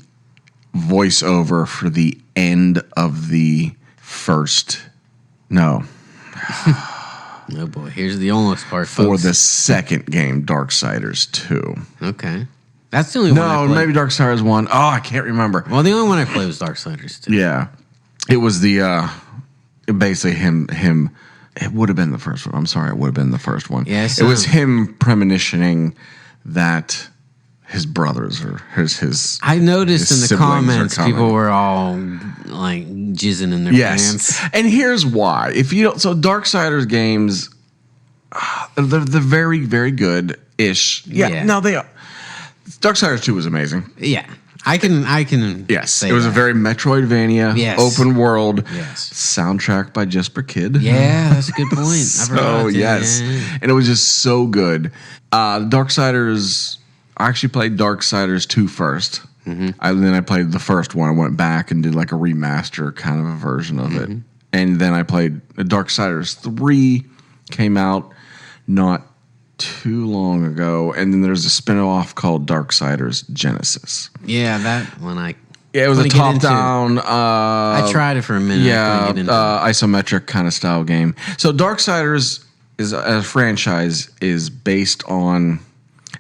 voiceover for the end of the first. No, oh boy, here's the almost part. for folks. the second game, Darksiders 2. Okay, that's the only one. I No, played. maybe Darksiders 1. Oh, I can't remember. Well, the only one I played was Darksiders 2. Yeah, it was the basically him. It would have been the first one. I'm sorry, it would have been the first one. Yeah, it was him premonitioning that his brothers or his. I noticed his in the siblings are comments coming. people were all like jizzing in their Yes, pants. and here's why. If you don't, so Darksiders games, they're very very good ish. Yeah. No, they are. Darksiders 2 was amazing. Yeah, I can. Yes, say it was a that. very Metroidvania, Yes. open world, Yes. soundtrack by Jesper Kidd. Yeah, that's a good point. I forgot So to- yes, yeah. and it was just so good. Darksiders. I actually played Darksiders 2 first. Then I played the first one. I went back and did like a remaster kind of a version of it. And then I played Darksiders 3. Came out not too long ago, and then there's a spin-off called Darksiders Genesis. Yeah, that one Yeah, it was a couldn't get into. top-down. I tried it for a minute. I Yeah, couldn't get into it. isometric kind of style game. So Darksiders is a franchise is based on.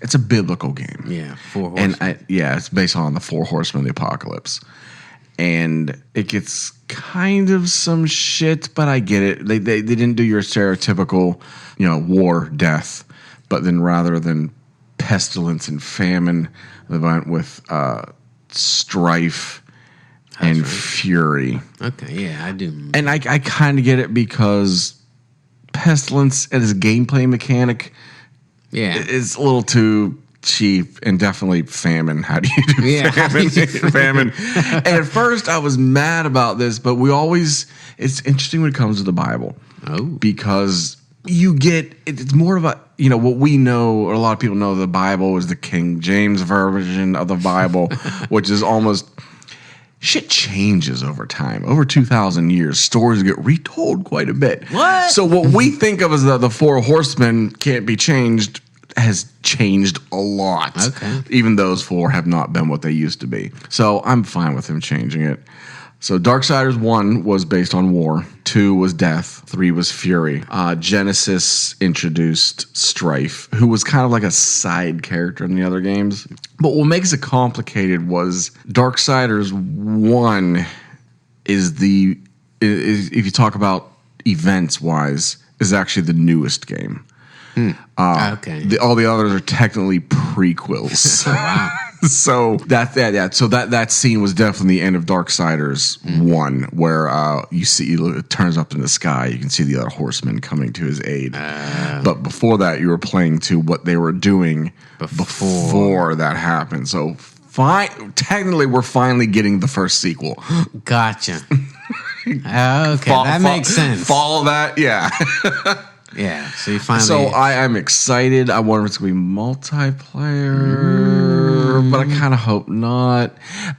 It's a biblical game. Yeah, 4 And horses. it's based on the 4 horsemen of the apocalypse. And it gets kind of some shit, but I get it. They didn't do your stereotypical, war, death, but then rather than pestilence and famine, they went with strife and fury. Okay, yeah, I do. And I kind of get it because pestilence as a gameplay mechanic Yeah, is a little too cheap, and definitely famine. How do you do Yeah, how do famine? you do famine. And at first, I was mad about this, but it's interesting when it comes to the Bible. Oh. Because you get, it's more of a, what we know, or a lot of people know the Bible is the King James version of the Bible, which is almost, shit changes over time. Over 2,000 years, stories get retold quite a bit. What? So what we think of as the four horsemen can't be changed has changed a lot. Okay. Even those four have not been what they used to be. So I'm fine with him changing it. So Darksiders 1 was based on war, 2 was death, 3 was fury. Genesis introduced Strife, who was kind of like a side character in the other games. But what makes it complicated was Darksiders 1 is if you talk about events wise, is actually the newest game. Okay. All the others are technically prequels. Wow. So that scene was definitely the end of Darksiders 1, where you see it turns up in the sky. You can see the other horsemen coming to his aid. But before that, you were playing to what they were doing before that happened. So technically, we're finally getting the first sequel. Gotcha. Okay, that makes sense. Follow that, yeah. Yeah, so you finally. So I'm excited. I wonder if it's going to be multiplayer, but I kind of hope not.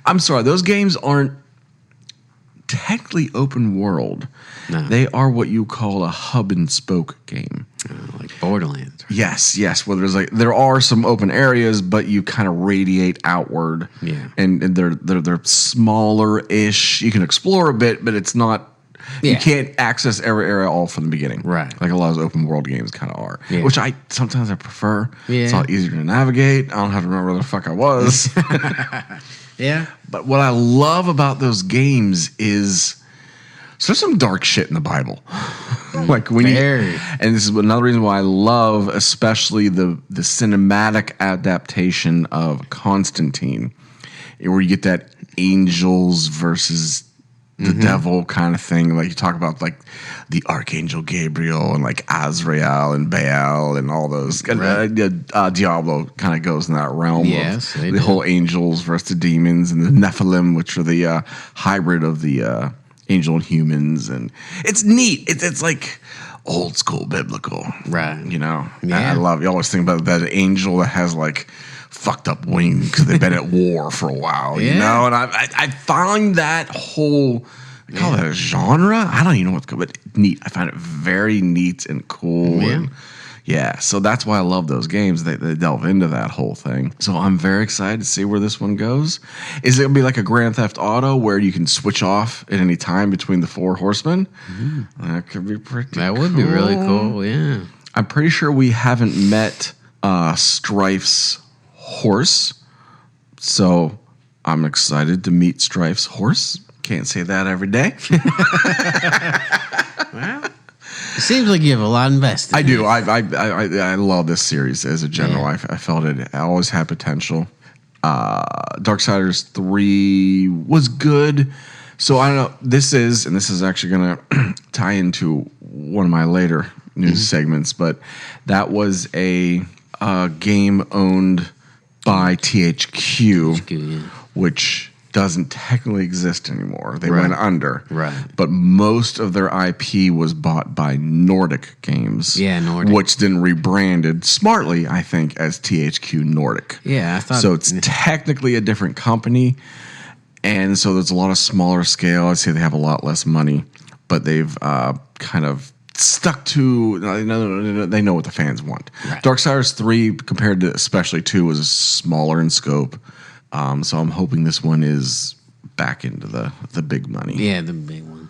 I'm sorry, those games aren't technically open world. No. They are what you call a hub and spoke game. Like Borderlands. Right? Yes. Well, there are some open areas, but you kind of radiate outward. Yeah. And they're smaller-ish. You can explore a bit, but it's not. Yeah. You can't access every area all from the beginning. Right. Like a lot of those open world games kind of are. Yeah. Which sometimes I prefer. Yeah. It's a lot easier to navigate. I don't have to remember where the fuck I was. Yeah. But what I love about those games is there's some dark shit in the Bible. Like when Very. and this is another reason why I love especially the cinematic adaptation of Constantine, where you get that angels versus the devil kind of thing. Like you talk about like the Archangel Gabriel and like Azrael and Baal and all those. Right. Diablo kind of goes in that realm. Yes, of they the do. whole angels versus the demons and the Nephilim, which are the hybrid of the angel and humans. And it's neat. It's like old school biblical. Right. Yeah. Yeah. I love, you always think about that angel that has like fucked up wings because they've been at war for a while, Yeah. And I find that whole, I call it a genre. I don't even know what's good, but neat. I find it very neat and cool. Yeah. And so that's why I love those games. They delve into that whole thing. So I'm very excited to see where this one goes. Is it going to be like a Grand Theft Auto where you can switch off at any time between the four horsemen? That could be pretty That would be really cool. Yeah. I'm pretty sure we haven't met Strife's horse. So I'm excited to meet Strife's horse. Can't say that every day. Well, it seems like you have a lot invested. I do. I love this series as a general. Yeah. I felt it always had potential. Darksiders 3 was good. So I don't know. This is actually going to tie into one of my later news segments, but that was a game owned by THQ, Yeah. which doesn't technically exist anymore. They went under. Right. But most of their IP was bought by Nordic Games. Yeah, Nordic. Which then rebranded smartly, I think, as THQ Nordic. Yeah, I thought So it's technically a different company. And so there's a lot of smaller scale. I'd say they have a lot less money. But they've kind of stuck to, they know what the fans want. Right. Darksiders 3, compared to especially 2, was smaller in scope. So I'm hoping this one is back into the big money. Yeah, the big one.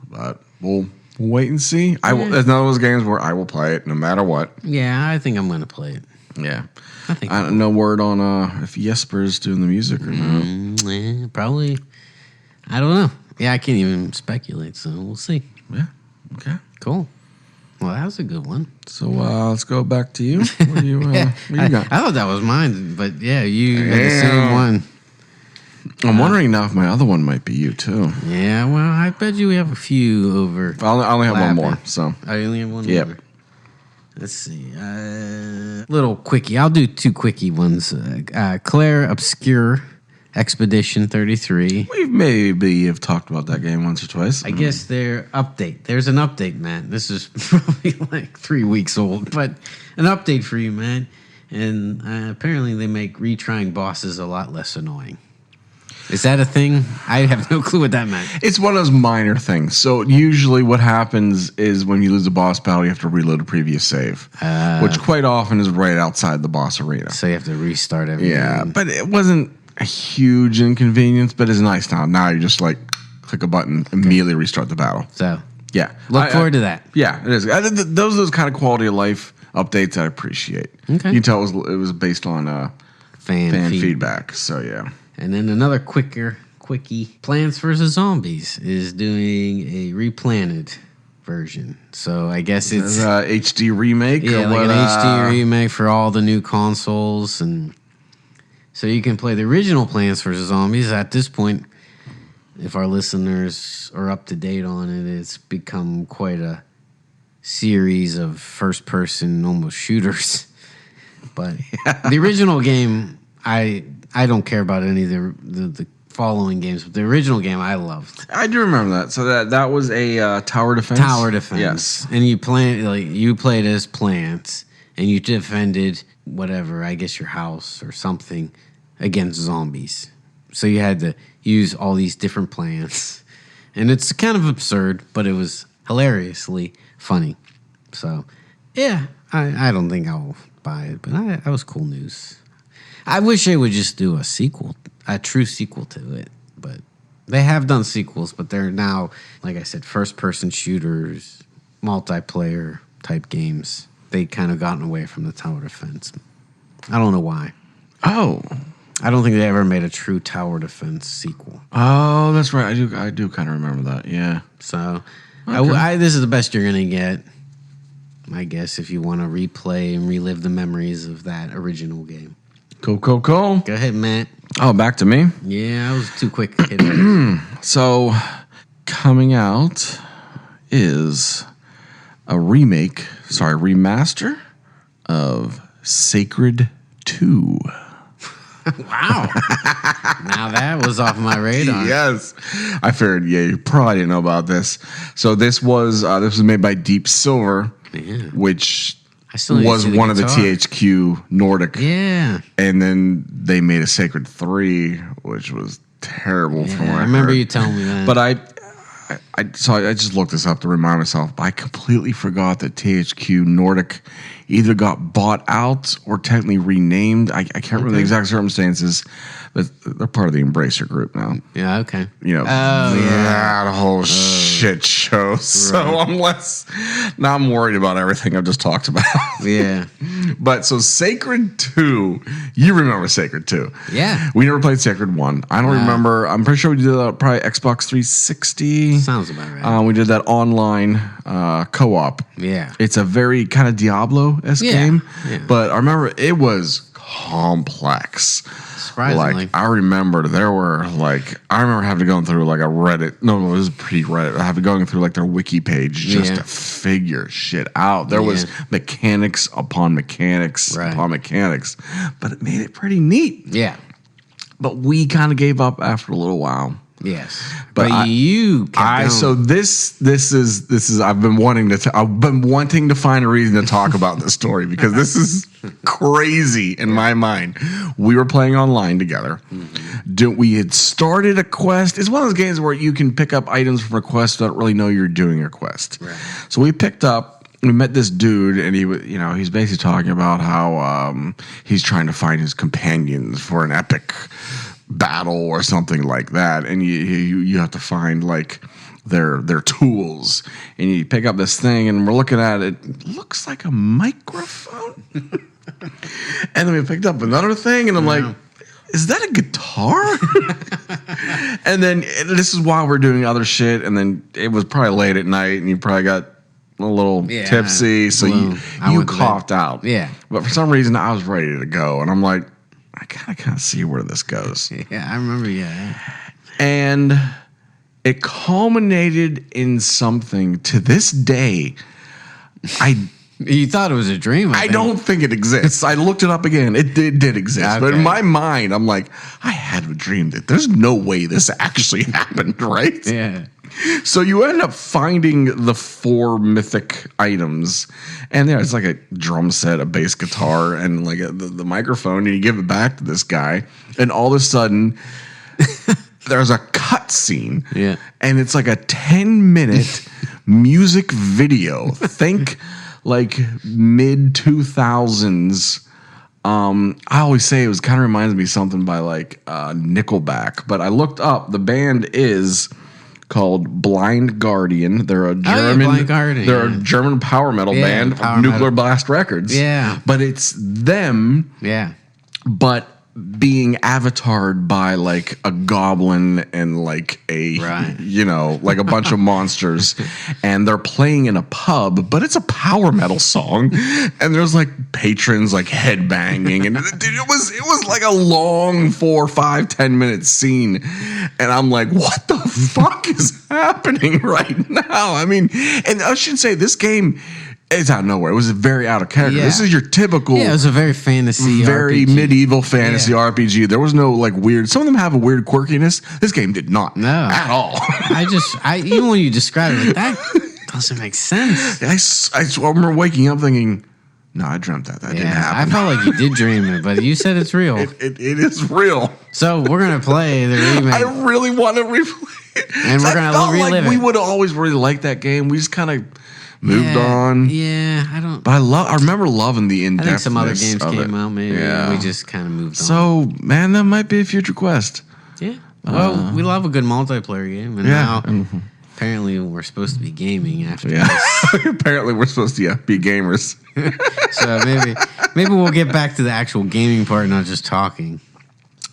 But we'll wait and see. It's one of those games where I will play it no matter what. Yeah, I think I'm going to play it. Yeah. I think No word on if Jesper's doing the music or not. probably. I don't know. Yeah, I can't even speculate, so we'll see. Yeah. Okay. Cool. Well, that was a good one. So let's go back to you. What do you, what you got? I thought that was mine, but yeah, you got the Yeah. same one. I'm wondering now if my other one might be you too. Yeah, well, I bet you we have a few over. I only have one more. Lapping. So I only have one Yep. more. Let's see. Little quickie. I'll do 2 quickie ones. Claire Obscure Expedition 33. We maybe have talked about that game once or twice. I guess their update. There's an update, man. This is probably like 3 weeks old, but an update for you, man. And apparently they make retrying bosses a lot less annoying. Is that a thing? I have no clue what that meant. It's one of those minor things. So usually what happens is when you lose a boss battle, you have to reload a previous save, which quite often is right outside the boss arena. So you have to restart everything. Yeah, but it wasn't a huge inconvenience, but it's nice now. Now you just like click a button, immediately restart the battle. So Yeah. look forward to that. Yeah, it is. Those are those kind of quality of life updates I appreciate. Okay. You can tell it was based on fan feedback. So yeah. And then another quickie. Plants vs. Zombies is doing a replanted version. So I guess it's HD remake. yeah, or like what, an HD remake for all the new consoles, and so you can play the original Plants vs. Zombies. At this point, if our listeners are up to date on it, it's become quite a series of first-person almost shooters. But the original game, I don't care about any of the following games, but the original game I loved. I do remember that. So that was a tower defense. Tower defense. Yes. And you played as plants, and you defended whatever, I guess your house or something, against zombies. So you had to use all these different plants. And it's kind of absurd, but it was hilariously funny. So, yeah, I don't think I'll buy it, but that was cool news. I wish they would just do a true sequel to it. But they have done sequels, but they're now, like I said, first-person shooters, multiplayer type games. They kind of gotten away from the tower defense. I don't know why. Oh. I don't think they ever made a true tower defense sequel. Oh, that's right. I do kind of remember that. Yeah. So, Okay. this is the best you're gonna get, I guess, if you want to replay and relive the memories of that original game. Cool. Go ahead, Matt. Oh, back to me. Yeah, I was too quick. So, coming out is a remaster of Sacred 2. Wow. Now that was off my radar. Yes, I figured. Yeah, you probably didn't know about this. So this was made by Deep Silver, which I still need to was see the one of the guitar. THQ Nordic. Yeah. And then they made a Sacred 3, which was terrible from what I I remember heard. you telling me that. But I just looked this up to remind myself. But I completely forgot that THQ Nordic either got bought out or technically renamed. I can't remember the exact circumstances, but they're part of the Embracer Group now. Yeah, okay. You know, that whole shit show. So now I'm worried about everything I've just talked about. Yeah. But so Sacred 2, you remember Sacred 2. Yeah. We never played Sacred 1. I don't remember. I'm pretty sure we did that probably Xbox 360. Sounds about right. We did that online co-op. Yeah. It's a very kind of Diablo-esque Yeah. game. Yeah. But I remember it was complex. Surprisingly. Like, I remember having to go through like a Reddit. No, it was pre-Reddit. I have to go through like their wiki page just to figure shit out. There was mechanics upon mechanics upon mechanics, but it made it pretty neat. Yeah. But we kind of gave up after a little while. Yes. But you kept going. So this is I've been wanting to find a reason to talk about this story because this is crazy in my mind. We were playing online together. We had started a quest. It's one of those games where you can pick up items from a quest without really know you're doing a quest. Right. So we met this dude, and he's basically talking about how he's trying to find his companions for an epic battle or something like that, and you have to find like their tools, and you pick up this thing, and we're looking at it. It looks like a microphone, and then we picked up another thing, and I'm like, is that a guitar? And then this is while we're doing other shit, and then it was probably late at night, and you probably got a little tipsy, so you coughed out. Yeah. But for some reason, I was ready to go, and I'm like, I kind of see where this goes. Yeah, I remember, yeah. And it culminated in something to this day. I You thought it was a dream. I don't think it exists. I looked it up again. It did exist. But in Okay. my mind, I'm like, I had a dream that there's no way this actually happened, right? Yeah. So you end up finding the 4 mythic items, and there's like a drum set, a bass guitar, and like the microphone, and you give it back to this guy, and all of a sudden, there's a cut scene, Yeah. and it's like a 10-minute music video. Think like mid 2000s. I always say it was kind of reminds me of something by like Nickelback, but I looked up. The band is called Blind Guardian. They're a German. Blind Guardian, They're a yeah. German power metal Yeah, band, power Nuclear metal. Blast Records. Yeah. but it's them, Yeah. but being avatared by like a goblin and like a Right. like a bunch of monsters, and they're playing in a pub, but it's a power metal song, and there's like patrons like headbanging, and dude, it was like a long 4, 5, 10-minute scene, and I'm like, what the fuck is happening right now? I mean, and I should say this game is out of nowhere. It was very out of character. Yeah. This is your typical Yeah, it was a very fantasy very RPG. medieval fantasy Yeah. RPG. There was no like weird. Some of them have a weird quirkiness. This game did not. No. At all. I even when you describe it, like, that doesn't make sense. I remember waking up thinking, no, I dreamt that. That didn't Yeah, I happen. felt like you did dream it, but you said it's real. It is real. So we're gonna play the remake. I really want to replay it. And we're I gonna felt relive like we it. would have always really liked that game. We just kind of moved Yeah, on. Yeah, I don't. But I remember loving the I in-depthness think some other games of came it. out. Maybe Yeah. we just kind of moved on. So, man, that might be a future quest. Yeah. Well, we love a good multiplayer game, and Yeah. now apparently we're supposed to be gaming after Yeah. this. Apparently, we're supposed to be gamers. So maybe we'll get back to the actual gaming part, not just talking.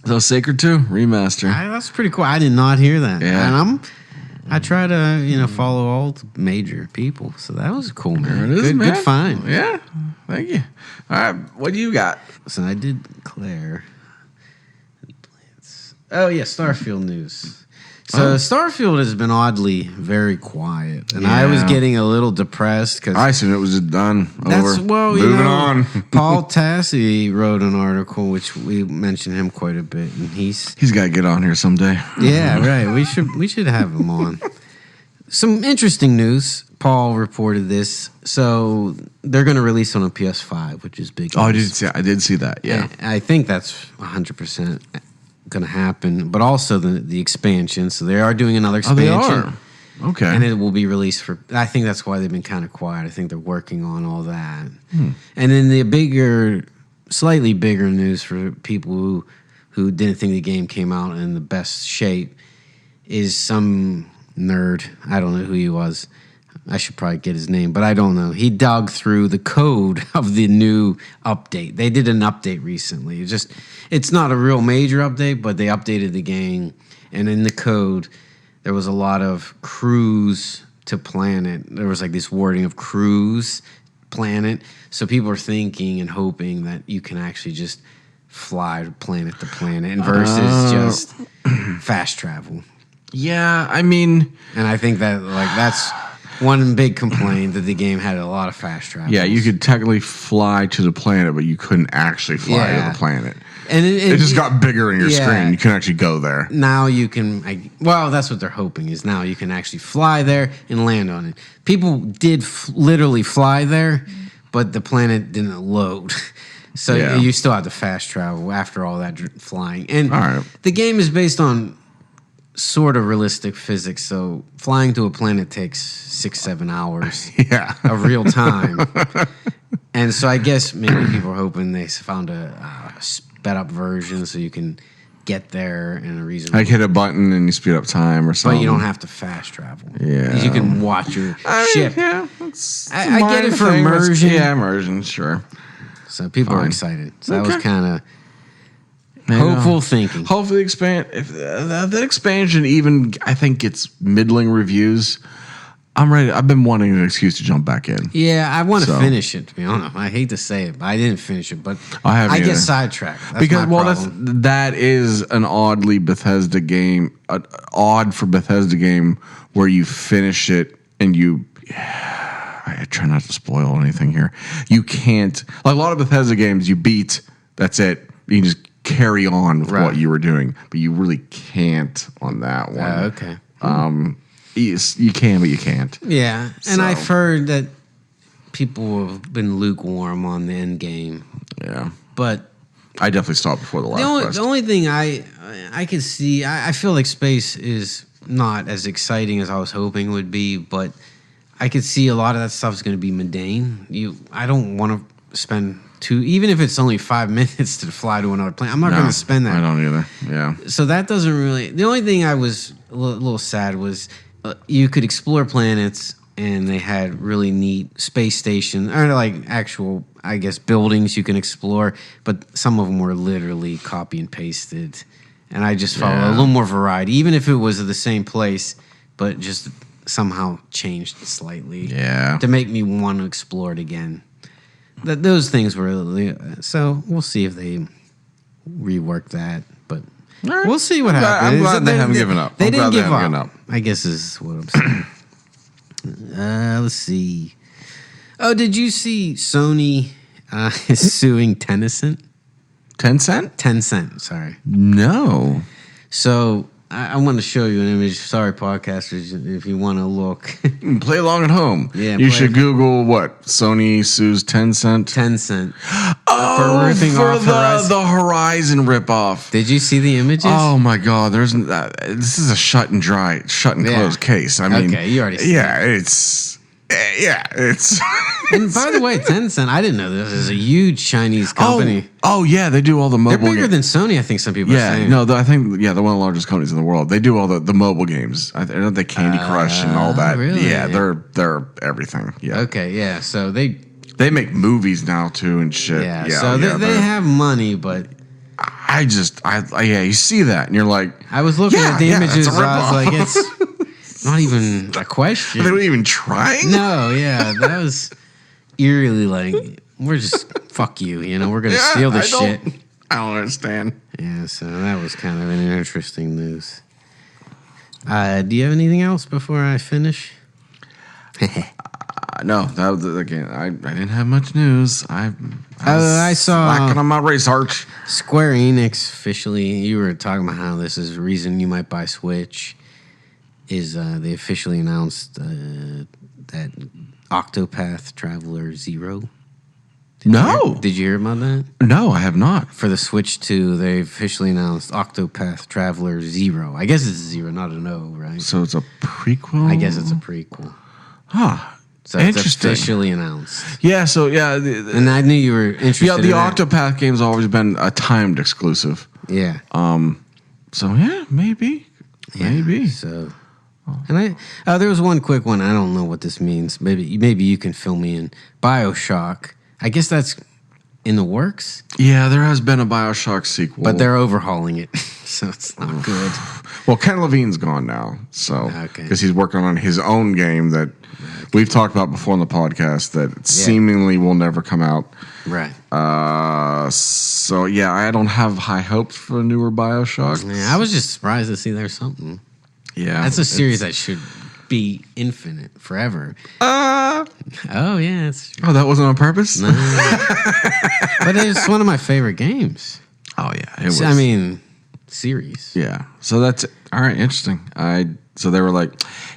So, Sacred 2 remaster. That's pretty cool. I did not hear that. Yeah. And I try to follow all the major people, so that was cool, man. There it is, Good, man. good find. Yeah. Thank you. All right. What do you got? So I did Claire. Oh yeah, Starfield news. So Starfield has been oddly very quiet, and I was Yeah. getting a little depressed because I assumed it was just done. that's Over. Moving on. Paul Tassi wrote an article which we mentioned him quite a bit, and he's He's got to get on here someday. yeah right. We should have him on. Some interesting news. Paul reported this. So they're going to release on a PS5, which is big. Oh, I news. did see that. Yeah. And I think that's 100% going to happen, but also the expansion. So they are doing another Oh, they expansion. are. Okay. And it will be released for. I think that's why they've been kind of quiet. I think they're working on all that. Hmm. And then the slightly bigger news for people who didn't think the game came out in the best shape is some nerd. I don't know who he was. I should probably get his name, but I don't know. He dug through the code of the new update. They did an update recently. It's not a real major update, but they updated the game, and in the code there was a lot of cruise to planet. There was like this wording of cruise planet. So people are thinking and hoping that you can actually just fly planet to planet and versus just fast travel. yeah. I mean, And I think that that's one big complaint that the game had a lot of fast travel. yeah, you could technically fly to the planet, but you couldn't actually fly Yeah. to the planet. and It just got bigger in your Yeah. screen. You couldn't actually go there. now you can. Well, that's what they're hoping is now you can actually fly there and land on it. People did literally fly there, but the planet didn't load. So Yeah. you still have to fast travel after all that flying. And All right. the game is based on sort of realistic physics. So flying to a planet takes 6-7 hours Yeah. of real time. And so I guess maybe people are hoping they found a sped up version so you can get there in a reasonable Like hit a button and you speed up time or something. but you don't have to fast travel. Yeah. 'Cause you can watch your I mean, ship. Yeah. It's I a get minor it for thing, but it's- immersion. Yeah, immersion, sure. So people are Fine. excited. So that Okay. was kind of You hopeful know. thinking. Hopefully, if that expansion even I think gets middling reviews. I'm ready. I've been wanting an excuse to jump back in. Yeah, I want to So- finish it. To be honest, I hate to say it, but I didn't finish it. But I haven't get either. sidetracked That's Because my well, problem. that is an oddly Bethesda game, odd for Bethesda game where you finish it and you. I try not to spoil anything here. You can't, like a lot of Bethesda games, you beat, that's it. You can just carry on with what you were doing, but you really can't on that one. Okay. Yes, you can, but you can't. Yeah, and So- I've heard that people have been lukewarm on the end game, Yeah. but I definitely stopped before the last quest. the only thing I could see, I feel like space is not as exciting as I was hoping it would be, but I could see a lot of that stuff is going to be mundane. I don't want to spend even if it's only 5 minutes to fly to another planet. I'm not going to spend that. I don't either. Yeah. So that doesn't really. The only thing I was a little sad was you could explore planets, and they had really neat space stations, or like actual, I guess, buildings you can explore. But some of them were literally copy and pasted, and I just felt a little more variety, even if it was the same place, but just somehow changed slightly. Yeah. To make me want to explore it again. Those things were really, so we'll see if they rework that, but right. we'll see what I'm glad- happens. I'm glad they haven't given up. They I'm didn't glad they give haven't up. given up. I guess is what I'm saying. Let's see. Oh, did you see Sony is suing Tencent? 10 cent? Tencent, sorry. No. So I want to show you an image. Sorry, podcasters, if you want to look. Play along at home. Yeah, You play should it. Google what? Sony sues 10 cent. Tencent. Oh, ripping for off Horizon. the Horizon ripoff. Did you see the images? Oh my God! This is a shut and close case. I mean, Okay, you already said it's And by the way, Tencent, I didn't know this is a huge Chinese company. Oh yeah, they do all the They're mobile. bigger than Sony, I think some people are Yeah, saying. no, I think they're one of the largest companies in the world. They do all the mobile games. I know the Candy Crush and all that. really? Yeah, they're everything. Yeah, Okay, yeah. So they make movies now too and shit. yeah, Yeah, so they they're- have money, but you see that and you're like, I was looking Yeah, at the yeah, that's a images, I was ripoff. like, it's not even a question. they weren't even trying. No, yeah, that was eerily like, we're just fuck you, we're gonna Yeah, steal this shit. I don't understand. Yeah, so that was kind of an interesting news. Do you have anything else before I finish? No, that was again. I didn't have much news. I I saw- slacking on my research. Square Enix officially, you were talking about how this is the reason you might buy Switch, is they officially announced that Octopath Traveler 0. No, Did you hear about that? no, I have not. For the Switch 2, they officially announced Octopath Traveler 0. I guess it's 0, not an O, right? So it's a prequel. I guess it's a prequel. Huh. So it's Interesting. officially announced. Yeah. So yeah. And I knew you were interested Yeah, in the that. Octopath game's always been a timed exclusive. Yeah. So yeah, maybe. So, and there was one quick one. I don't know what this means. Maybe you can fill me in. BioShock. I guess that's in the works, Yeah, there has been a BioShock sequel, but they're overhauling it, so it's not good. well, Ken Levine's gone now, so Okay. because he's working on his own game that we've talked about before on the podcast that seemingly will never come out. Right. So yeah, I don't have high hopes for a newer BioShock. Yeah, I was just surprised to see there's something. Yeah, That's a series that should be infinite forever. Oh yeah, it's Oh, that wasn't on purpose. but it's one of my favorite games. Oh yeah, it was. I mean, series. yeah. So that's all right. Interesting. So they were like,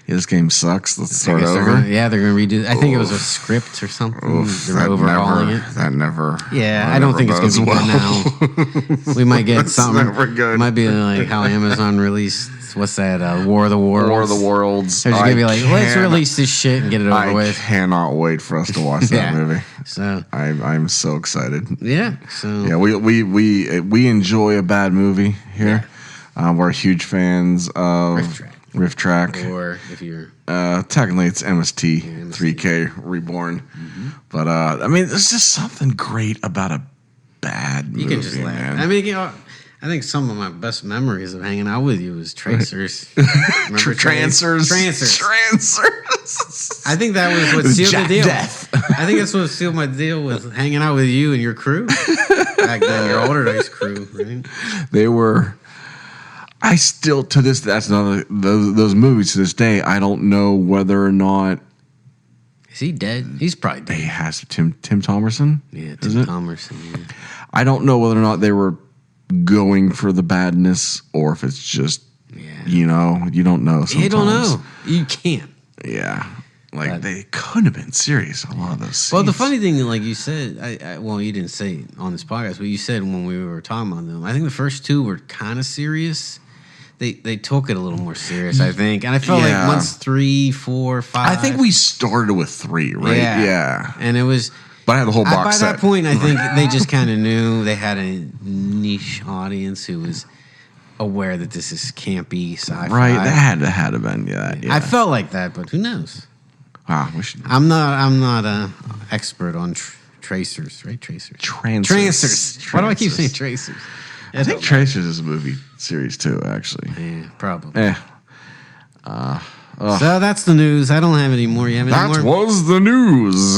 yeah, this game sucks. Let's I start guess they're over. gonna redo. I think it was a script or something. They're overhauling it. That never. Yeah, that I don't never think it's gonna bodes be good now. We might get That's something. never good. It might be like how Amazon released. What's that? War of the Worlds. War of the Worlds. They're just gonna be like, let's can- release this shit and get it over I with. cannot wait for us to watch that Yeah. movie. So I'm so excited. yeah. So Yeah, we enjoy a bad movie here. We're huge fans of Rift Track. or if you're Technically, it's MST 3K Reborn. Mm-hmm. But I mean, there's just something great about a bad movie. you can just laugh. man. I mean, I think some of my best memories of hanging out with you was Tracers. Remember Trancers. I think that was what sealed Jack the deal. Death. I think that's what sealed my deal with hanging out with you and your crew. Back then, your older days crew, right? They were. I still to this. That's another those movies to this day. I don't know whether or not Is he dead? He's probably He dead. has Tim Thomerson. Yeah, Is Tim it? Thomerson. Yeah. I don't know whether or not they were going for the badness or if it's just, you know, you don't know. Sometimes. You don't know. You can't. Yeah. Like they couldn't have been serious. A lot of those scenes. Well, the funny thing, like you said, well, you didn't say it on this podcast, but you said when we were talking about them, I think the first two were kind of serious. They took it a little more serious, I think. And I felt like once 3, 4, 5. I think we started with 3, right? Yeah. And it was. But I had the whole box by set. that point, I think they just kind of knew they had a niche audience who was aware that this is campy sci-fi. Right, that had to have been, yeah. I felt like that, but who knows? Wow, we should. I'm not a expert on tracers, right? Tracers. Trancers. Why do I keep saying tracers? I think Tracers is a movie series too, actually. Yeah, probably. Yeah. So that's the news. I don't have any more. You have any That more? was the news.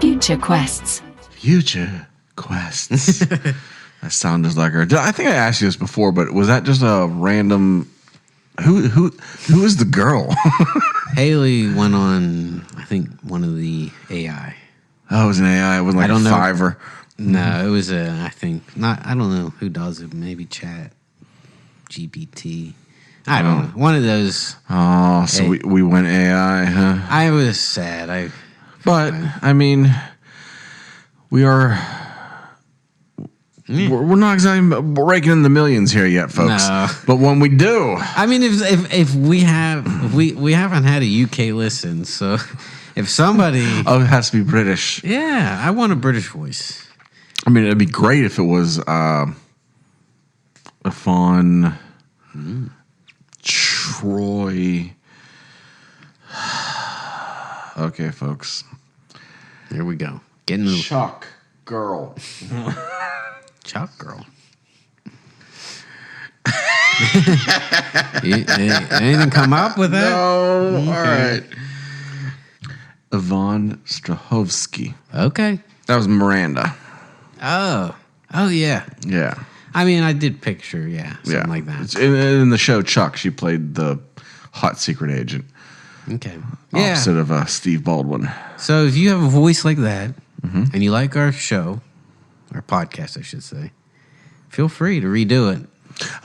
Future quests. Future quests. That sounded like her. I think I asked you this before, but was that just a random? Who is the girl? Haley went on, I think, one of the AI. Oh, it was an AI. It wasn't like I don't a know. Fiverr. No, it was I think not. I don't know who does it. Maybe Chat GPT. I don't know. One of those. Oh, so Hey. we went AI, huh? I was sad. But I mean, we are. We're not exactly raking in the millions here yet, folks. No. But when we do, I mean, if we haven't had a UK listen, so if somebody, oh, it has to be British. yeah, I want a British voice. I mean, it'd be great if it was Yvonne Troy. Okay, folks. Here we go. Getting the Chuck girl. Chuck girl. Anything come up with that? Oh, all right. Yvonne Strahovski. Okay. That was Miranda. Oh yeah. Yeah. I mean, I did picture, something like that. It's in the show Chuck, she played the hot secret agent Okay. Yeah. opposite of Steve Baldwin. So if you have a voice like that and you like our show, our podcast, I should say, feel free to redo it.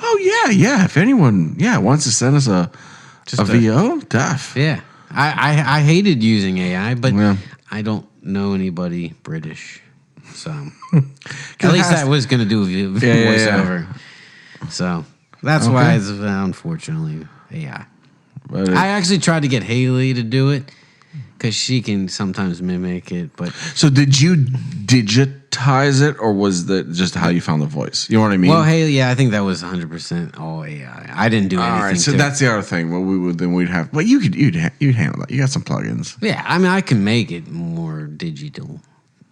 Oh yeah. If anyone wants to send us a VO, def. Yeah. I hated using AI, but Yeah. I don't know anybody British. So it at least has I was going to do a yeah. voiceover. So that's why it's unfortunately AI. But I actually tried to get Haley to do it because she can sometimes mimic it, but so did you digitize it, or was that just how you found the voice? You know what I mean? well, Haley, I think that was 100% all AI. I didn't do anything. all right. So to that's the other thing. Well, we'd have. Well, you'd handle that. You got some plugins. yeah. I mean, I can make it more digital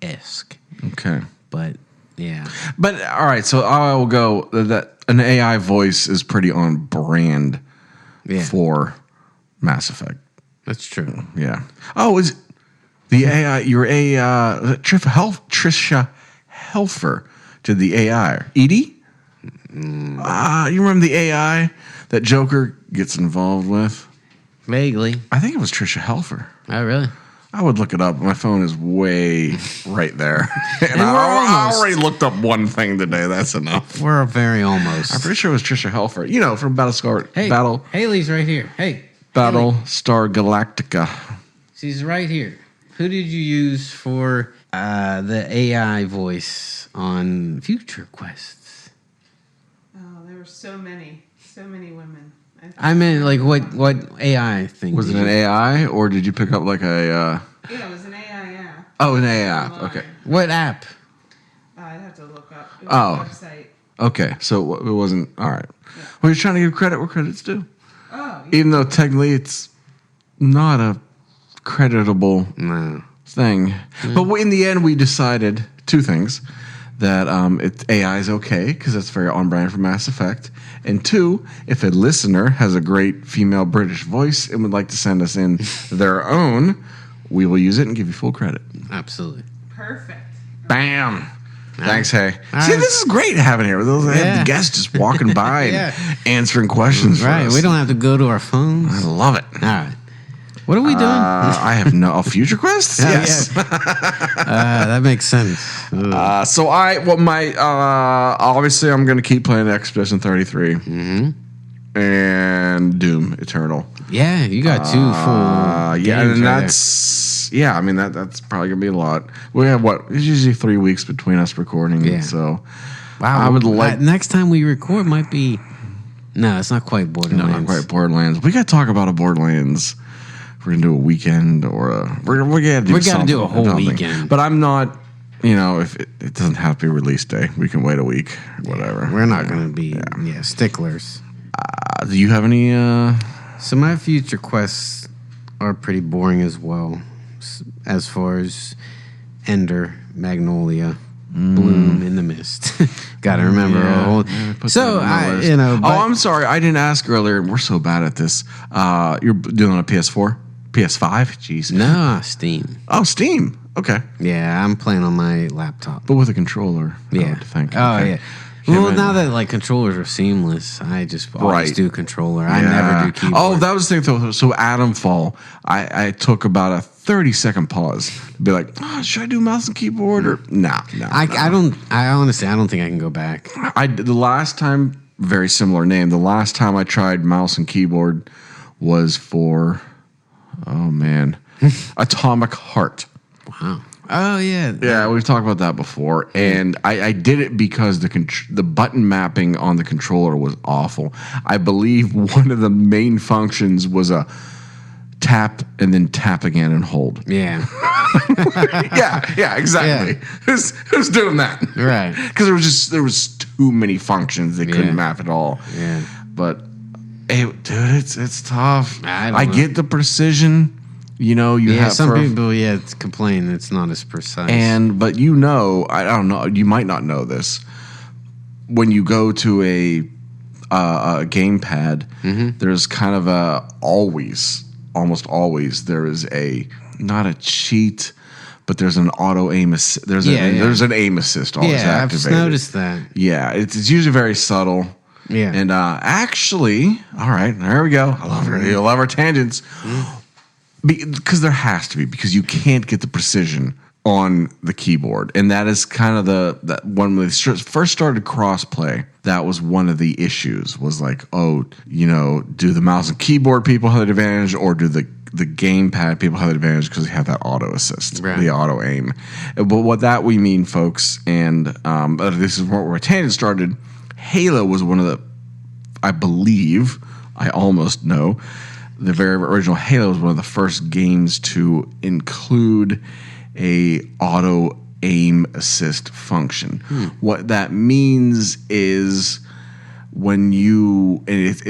esque, Okay. but yeah, But all right, so I will go that an AI voice is pretty on brand yeah, for Mass Effect. that's true. Yeah. Oh, is the AI your Trisha Helfer did the AI? Edie? You remember the AI that Joker gets involved with? Vaguely. I think it was Trisha Helfer. Oh, really? I would look it up. My phone is way right there. And we're I almost. already looked up one thing today. That's enough. We're very almost. I'm pretty sure it was Trisha Helfer. You know, from Battlestar Haley's right here. Hey, Battlestar Galactica. she's right here. Who did you use for the AI voice on Future Quests? Oh, there were so many women. I meant like what AI thing? Was it did an you- AI or did you pick up like a? Yeah, it was an AI app. Oh, an AI. Online. Okay. What app? I'd have to look up. It Oh. was a website. Okay. So it wasn't all right. Well, you're trying to give credit where credit's due, Oh, even though technically it's not a creditable No. thing. But in the end, we decided two things: that AI is okay because that's very on brand for Mass Effect, and two, if a listener has a great female British voice and would like to send us in their own, we will use it and give you full credit. Absolutely. Perfect. Bam. Thanks, hey. All See, right. this is great having here. Those Yeah. the guests just walking by Yeah. and answering questions. For Right. us. We don't have to go to our phones. I love it. All right. What are we doing? I have no future quests. Yeah, Yes. That makes sense. Ugh. So obviously I'm gonna keep playing Expedition 33 and Doom Eternal. Yeah, you got 2 full. Yeah, games and right that's I mean that's probably gonna be a lot. We have it's usually 3 weeks between us recording. Yeah. So there. Wow. I would like. next time we record might be. No, it's not quite No, Borderlands. not quite Borderlands. We got to talk about a Borderlands. We're gonna do a weekend or we gotta do. We gotta do a whole something. weekend. But I'm not. If it doesn't have to be release day, we can wait a week. Whatever. We're not going to be sticklers. Do you have any? So my future quests are pretty boring as well, as far as Ender, Magnolia, Bloom in the Mist. Got to remember all. Put So that on the I, list. you know, but- I'm sorry, I didn't ask earlier. We're so bad at this. You're doing a PS4, PS5. Jeez. no Steam. Oh, Steam. Okay, Yeah, I'm playing on my laptop. but with a controller. I Yeah. would think. Oh Okay. yeah. Yeah, Well, man. now that like controllers are seamless, I just always Right. do controller. I Yeah. never do keyboard. Oh, that was the thing. Though. So Adamfall, I took about a 30-second pause to be like, should I do mouse and keyboard or no? I don't. I honestly, I don't think I can go back. The last time, very similar name. The last time I tried mouse and keyboard was for, Atomic Heart. Wow. Oh yeah. Yeah, we've talked about that before, and I did it because the button mapping on the controller was awful. I believe one of the main functions was a tap and then tap again and hold. Yeah. yeah, exactly. Who's doing that? Right. Because there was too many functions they couldn't Yeah. map at all. Yeah. But hey, dude, it's tough. I don't I know. get the precision. You Yeah. have Some for- people, complain it's not as precise. but I don't know. You might not know this. When you go to a gamepad, there's kind of almost always there is not a cheat, but there's an auto aim. There's an aim assist always yeah, I've activated. noticed that. Yeah, it's usually very subtle. Yeah. And actually, all right, there we go. I love our tangents. Because there has to be, because you can't get the precision on the keyboard. And that is kind of that when they first started crossplay, that was one of the issues, was like, do the mouse and keyboard people have the advantage, or do the gamepad people have the advantage because they have that auto assist, Right. the auto aim. But what that we mean, folks, and this is where tangent started, Halo was one of the, I believe, I almost know, the very original Halo was one of the first games to include a auto aim assist function. What that means is when it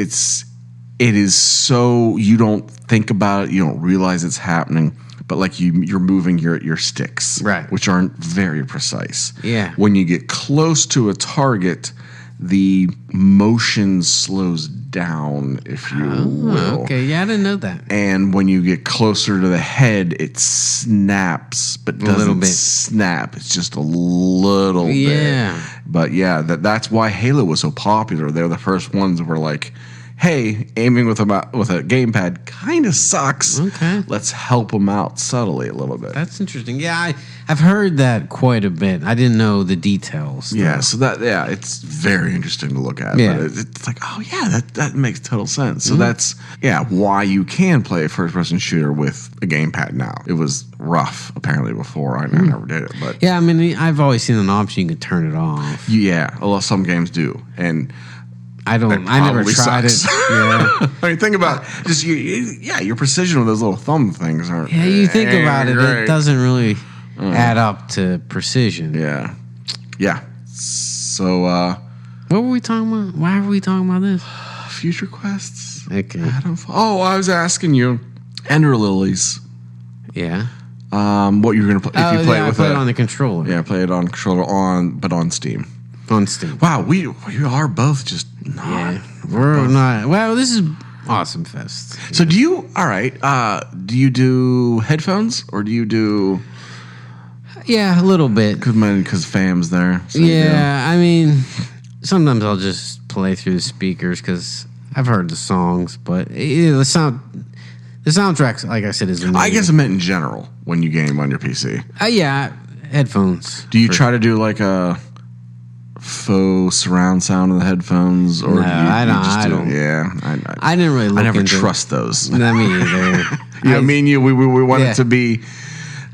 is so you don't think about it, you don't realize it's happening, but like you're moving your sticks, Right. which aren't very precise. Yeah. When you get close to a target, the motion slows down, if you will. Okay. Yeah, I didn't know that. And when you get closer to the head, it snaps, but doesn't little bit. snap. It's just a little bit. Yeah. But yeah, that's why Halo was so popular. They're the first ones that were like, hey, aiming with a gamepad kind of sucks. Okay. Let's help them out subtly a little bit. That's interesting. Yeah, I've heard that quite a bit. I didn't know the details. Yeah, so it's very interesting to look at. Yeah. But it's like, oh yeah, that makes total sense. So that's why you can play a first person shooter with a gamepad now. It was rough apparently before. I never did it, but Yeah, I mean, I've always seen an option you can turn it off. some games do, and I don't. I never probably tried sucks. it. Yeah. I mean, think about just your precision with those little thumb things aren't. Yeah, you think about it, great. it doesn't really add up to precision. Yeah. So, What were we talking about? Why were we talking about this? future quests. Okay. Oh, I was asking you, Ender Lilies. Yeah. What you're gonna play if you play I with play it on the controller. Yeah, play it on controller but on Steam. On Steam. Wow, we are both just not. Yeah. We're not. Well, this is Awesome Fest. So do you? All right. Do you do headphones or do you do? Yeah, a little bit. Because fam's there. So you Yeah, I mean, sometimes I'll just play through the speakers because I've heard the songs, but the soundtrack, like I said, is amazing. I guess I meant in general when you game on your PC. Yeah, headphones. Do you try to do like a faux surround sound in the headphones, or No, do you, I you don't- just I do, don't. Yeah, I didn't really look I never into trust those. Not me either. Yeah, me and you, we want Yeah. it to be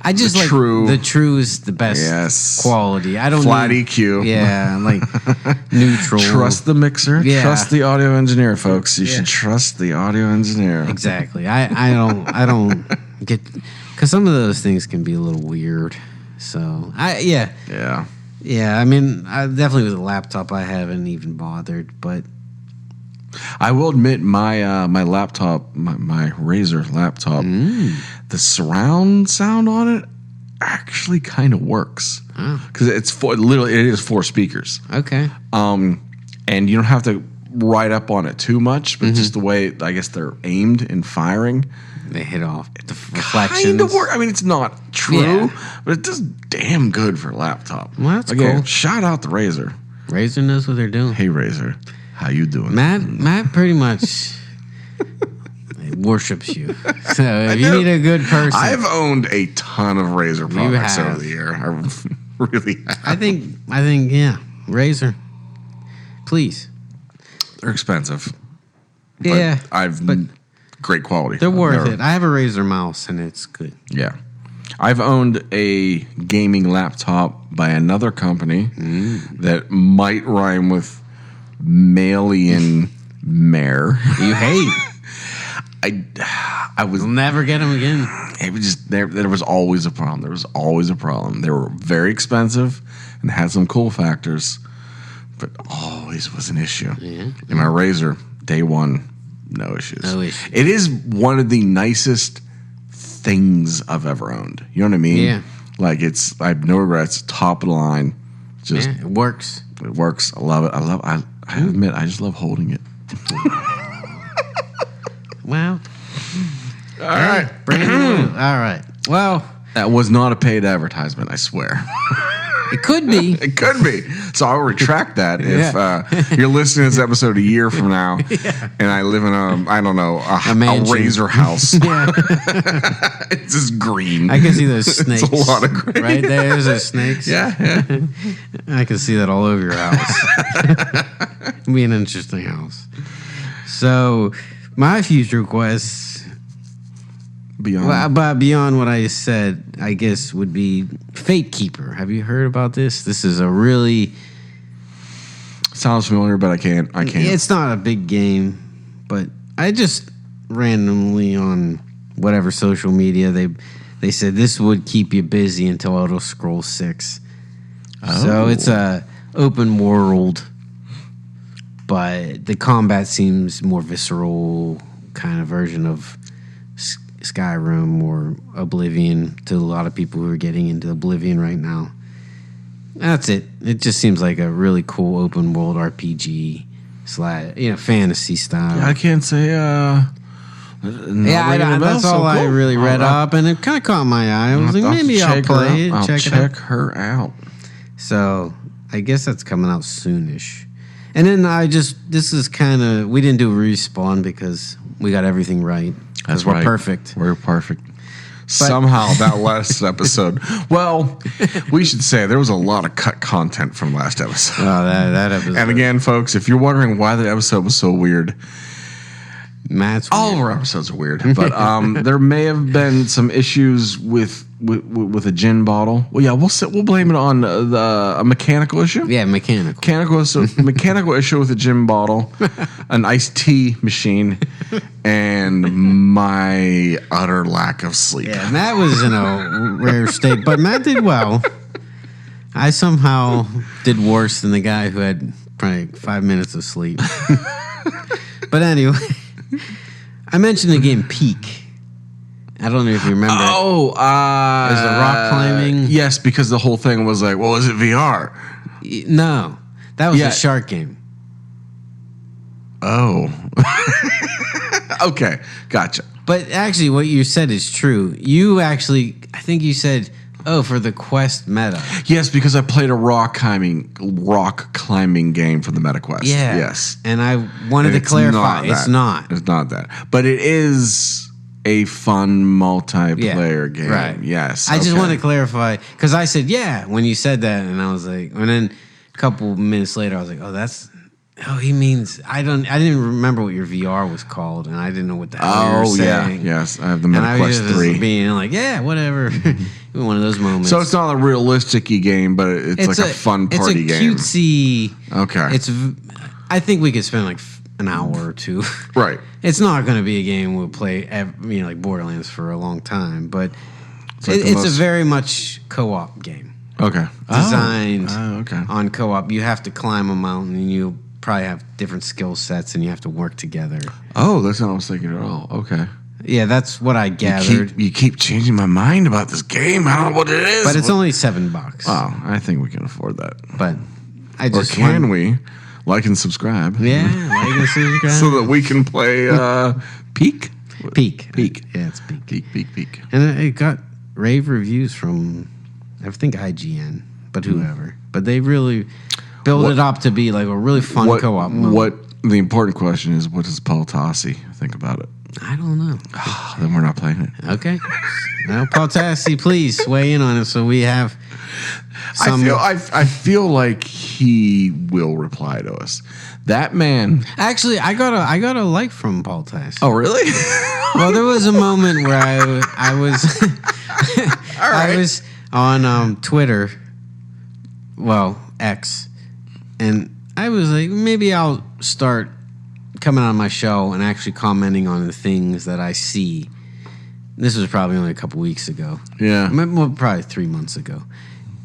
I just the like true- the true is the best Yes. quality. I don't flat need, EQ. Yeah, like neutral. Trust the mixer. Yeah. Trust the audio engineer, folks. You Yeah. should trust the audio engineer. Exactly. I don't get because some of those things can be a little weird. So Yeah. yeah. I mean, I definitely with a laptop I haven't even bothered, but I will admit my my laptop, my Razer laptop, the surround sound on it actually kind of works because it's literally it is 4 speakers. okay. And you don't have to write up on it too much, but just the way I guess they're aimed and firing They hit off the reflections. kind of work. I mean, it's not true, Yeah. but it does damn good for a laptop. Well, that's Again, cool. shout out to Razer. Razer knows what they're doing. Hey Razer, how you doing? Matt pretty much worships you. So if you need a good person, I've owned a ton of Razer products have. over the year. I really have. I think yeah, Razer. Please. They're expensive. But Yeah, but great quality. they're worth They're- it. I have a Razer mouse and it's good. Yeah. I've owned a gaming laptop by another company that might rhyme with Malian Mare. You hate. I was You'll never get them again. it was just there was always a problem. There was always a problem. They were very expensive and had some cool factors, but always was an issue. Yeah. And my Razer, day one, no issues. No issues. It is one of the nicest things I've ever owned. You know what I mean? Yeah. Like I have no regrets. Top of the line. Just Yeah, it works. it works. I love it. I admit I just love holding it. Well, All right. brand new. All right. Well, That was not a paid advertisement, I swear. it could be. It could be. So I'll retract that if you're listening to this episode a year from now and I live in a mansion. Razer house. Yeah, It's just green. I can see those snakes. It's a lot of green. Right there. There's those snakes. Yeah. I can see that all over your house. It'd be an interesting house. So, my future requests, Beyond. but beyond what I said, I guess would be Fate Keeper. Have you heard about this? This is a really. Sounds familiar, but I can't. It's not a big game, but I just randomly on whatever social media they said this would keep you busy until Elder Scrolls 6. So it's a open world, but the combat seems more visceral kind of version of Skyrim or Oblivion to a lot of people who are getting into Oblivion right now. That's it. It just seems like a really cool open world RPG / fantasy style. I can't say. That's all I really read up, and it kind of caught my eye. I was like, maybe I'll play it. I'll Check it out. check her out. So I guess that's coming out soonish. And then this is kind of, we didn't do a respawn because we got everything right. That's we're right. perfect. We're perfect. Somehow that last episode. Well, we should say there was a lot of cut content from last episode. Oh, that episode. And again, folks, if you're wondering why the episode was so weird, Matt's all of our episodes are weird, but there may have been some issues with a gin bottle. Well, yeah, we'll blame it on a mechanical issue. Yeah, mechanical. Mechanical issue with a gin bottle, an iced tea machine, and my utter lack of sleep. Yeah, Matt was in a rare state, but Matt did well. I somehow did worse than the guy who had probably 5 minutes of sleep. But anyway, I mentioned the game Peak. I don't know if you remember. Oh, Is it rock climbing? Yes, because the whole thing was like, well, is it VR? No, that was Yeah. a shark game. Oh. Okay, gotcha. But actually, what you said is true. I think you said, for the Quest meta. Yes, because I played a rock climbing game for the MetaQuest. Yeah. Yes. And I wanted to clarify, it's not. It's not that. But it is a fun multiplayer game. Right. Yes. I just okay. want to clarify because I said when you said that, and I was like, and then a couple minutes later, I was like, he means I didn't remember what your VR was called, and I didn't know what the hell you were saying. Yes, I have the And I was MetaQuest just 3. being like, whatever, one of those moments. So it's not a realistic-y game, but it's like a fun party game. It's a cutesy. Okay. I think we could spend like an hour or two. Right. It's not going to be a game we'll play, like Borderlands for a long time, but it's a very much co-op game. Okay. Designed okay. on co-op. You have to climb a mountain, and you probably have different skill sets, and you have to work together. Oh, that's not what I was thinking at all. Okay. Yeah, that's what I gathered. You keep changing my mind about this game. I don't know what it is. But it's only $7. Oh, I think we can afford that. But I Or just can we? Like and subscribe. Yeah, like and subscribe. So that we can play Peak? Peak. Peak. Yeah, it's Peak. Peak. And it got rave reviews from, I think, IGN, but whoever. But they really build it up to be like a really fun co-op mode. The important question is, what does Paul Tassi think about it? I don't know. Then we're not playing it. Okay. Now, Paul Tassi, please weigh in on it so we have some. I feel like he will reply to us. That man. Actually, I got a like from Paul Tassi. Oh, really? Well, there was a moment where I was I was on Twitter, well, X, and I was like, maybe I'll start coming on my show and actually commenting on the things that I see. This was probably only a couple weeks ago. Yeah. Well, probably 3 months ago.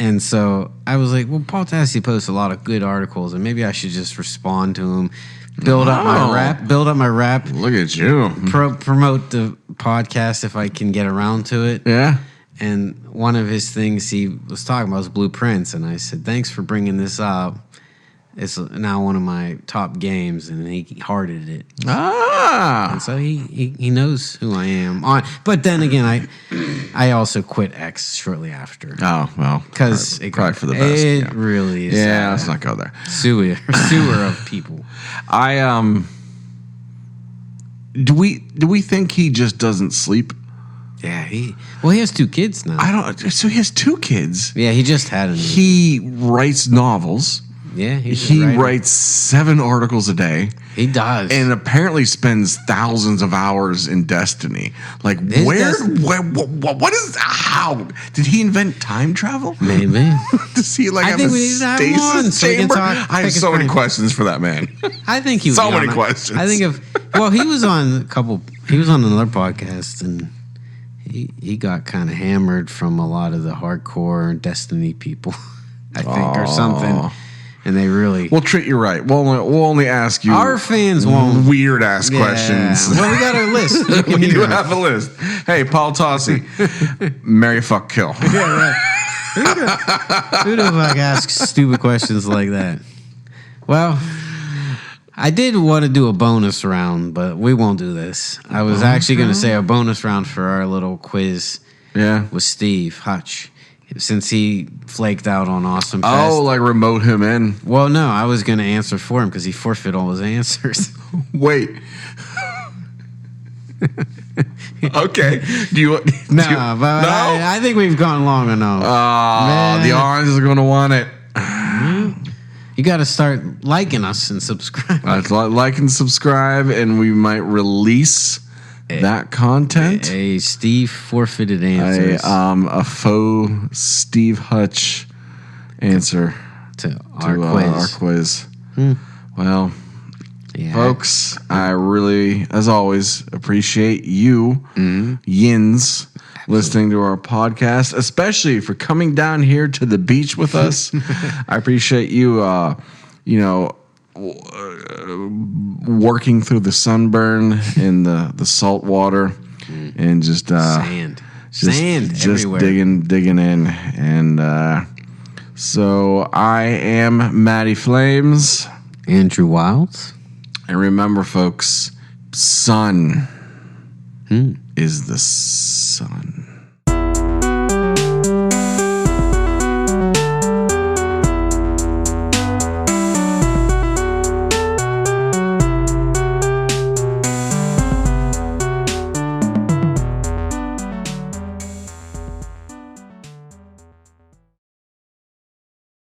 And so I was like, well, Paul Tassi posts a lot of good articles, and maybe I should just respond to him, build up my rap. Look at you. Promote the podcast if I can get around to it. Yeah. And one of his things he was talking about was Blueprints, and I said, thanks for bringing this up. It's now one of my top games, and he hearted it. And so he knows who I am. But then again, I also quit X shortly after. Oh, well. Because probably for the best. It really is. Yeah, let's not go there. Sewer of people. Do we think he just doesn't sleep? Yeah, he has 2 kids now. I don't. So he has 2 kids. Yeah, he just had a new. He writes novels. Yeah, he writes 7 articles a day. He does, and apparently spends thousands of hours in Destiny. Like, what is? How did he invent time travel? Maybe. Does he like have think a we need to have him on stasis so he can chamber? talk- I have pick his so many brain. questions for that man. I think he would So be many on it. questions. I think he was on he was on another podcast, and he got kind of hammered from a lot of the hardcore Destiny people, I think, or something. And they really We'll treat you right. We'll only ask you our fans won't. weird ass questions. Well, we got our list. You can We do hear have a list. Hey, Paul Tassi, marry, fuck, kill. Yeah, right. Who the fuck asks stupid questions like that? Well, I did want to do a bonus round, but we won't do this. I was actually going to say a bonus round for our little quiz Yeah. with Steve Hutch, since he flaked out on Awesome Fest. Oh, like remote him in. Well, no, I was going to answer for him because he forfeit all his answers. Wait. Okay. Do you? No, but no. I think we've gone long enough. The orange is going to want it. You got to start liking us and subscribe. Like and subscribe, and we might release that content. Steve forfeited answers A faux Steve Hutch answer to our quiz. Well, Yeah. folks, I really, as always, appreciate you, yins, listening to our podcast, especially for coming down here to the beach with us. I appreciate you, working through the sunburn in the salt water and just Sand everywhere. digging in. And so I am Matty Flames. Andrew Wilds. And remember, folks, Sun is the sun.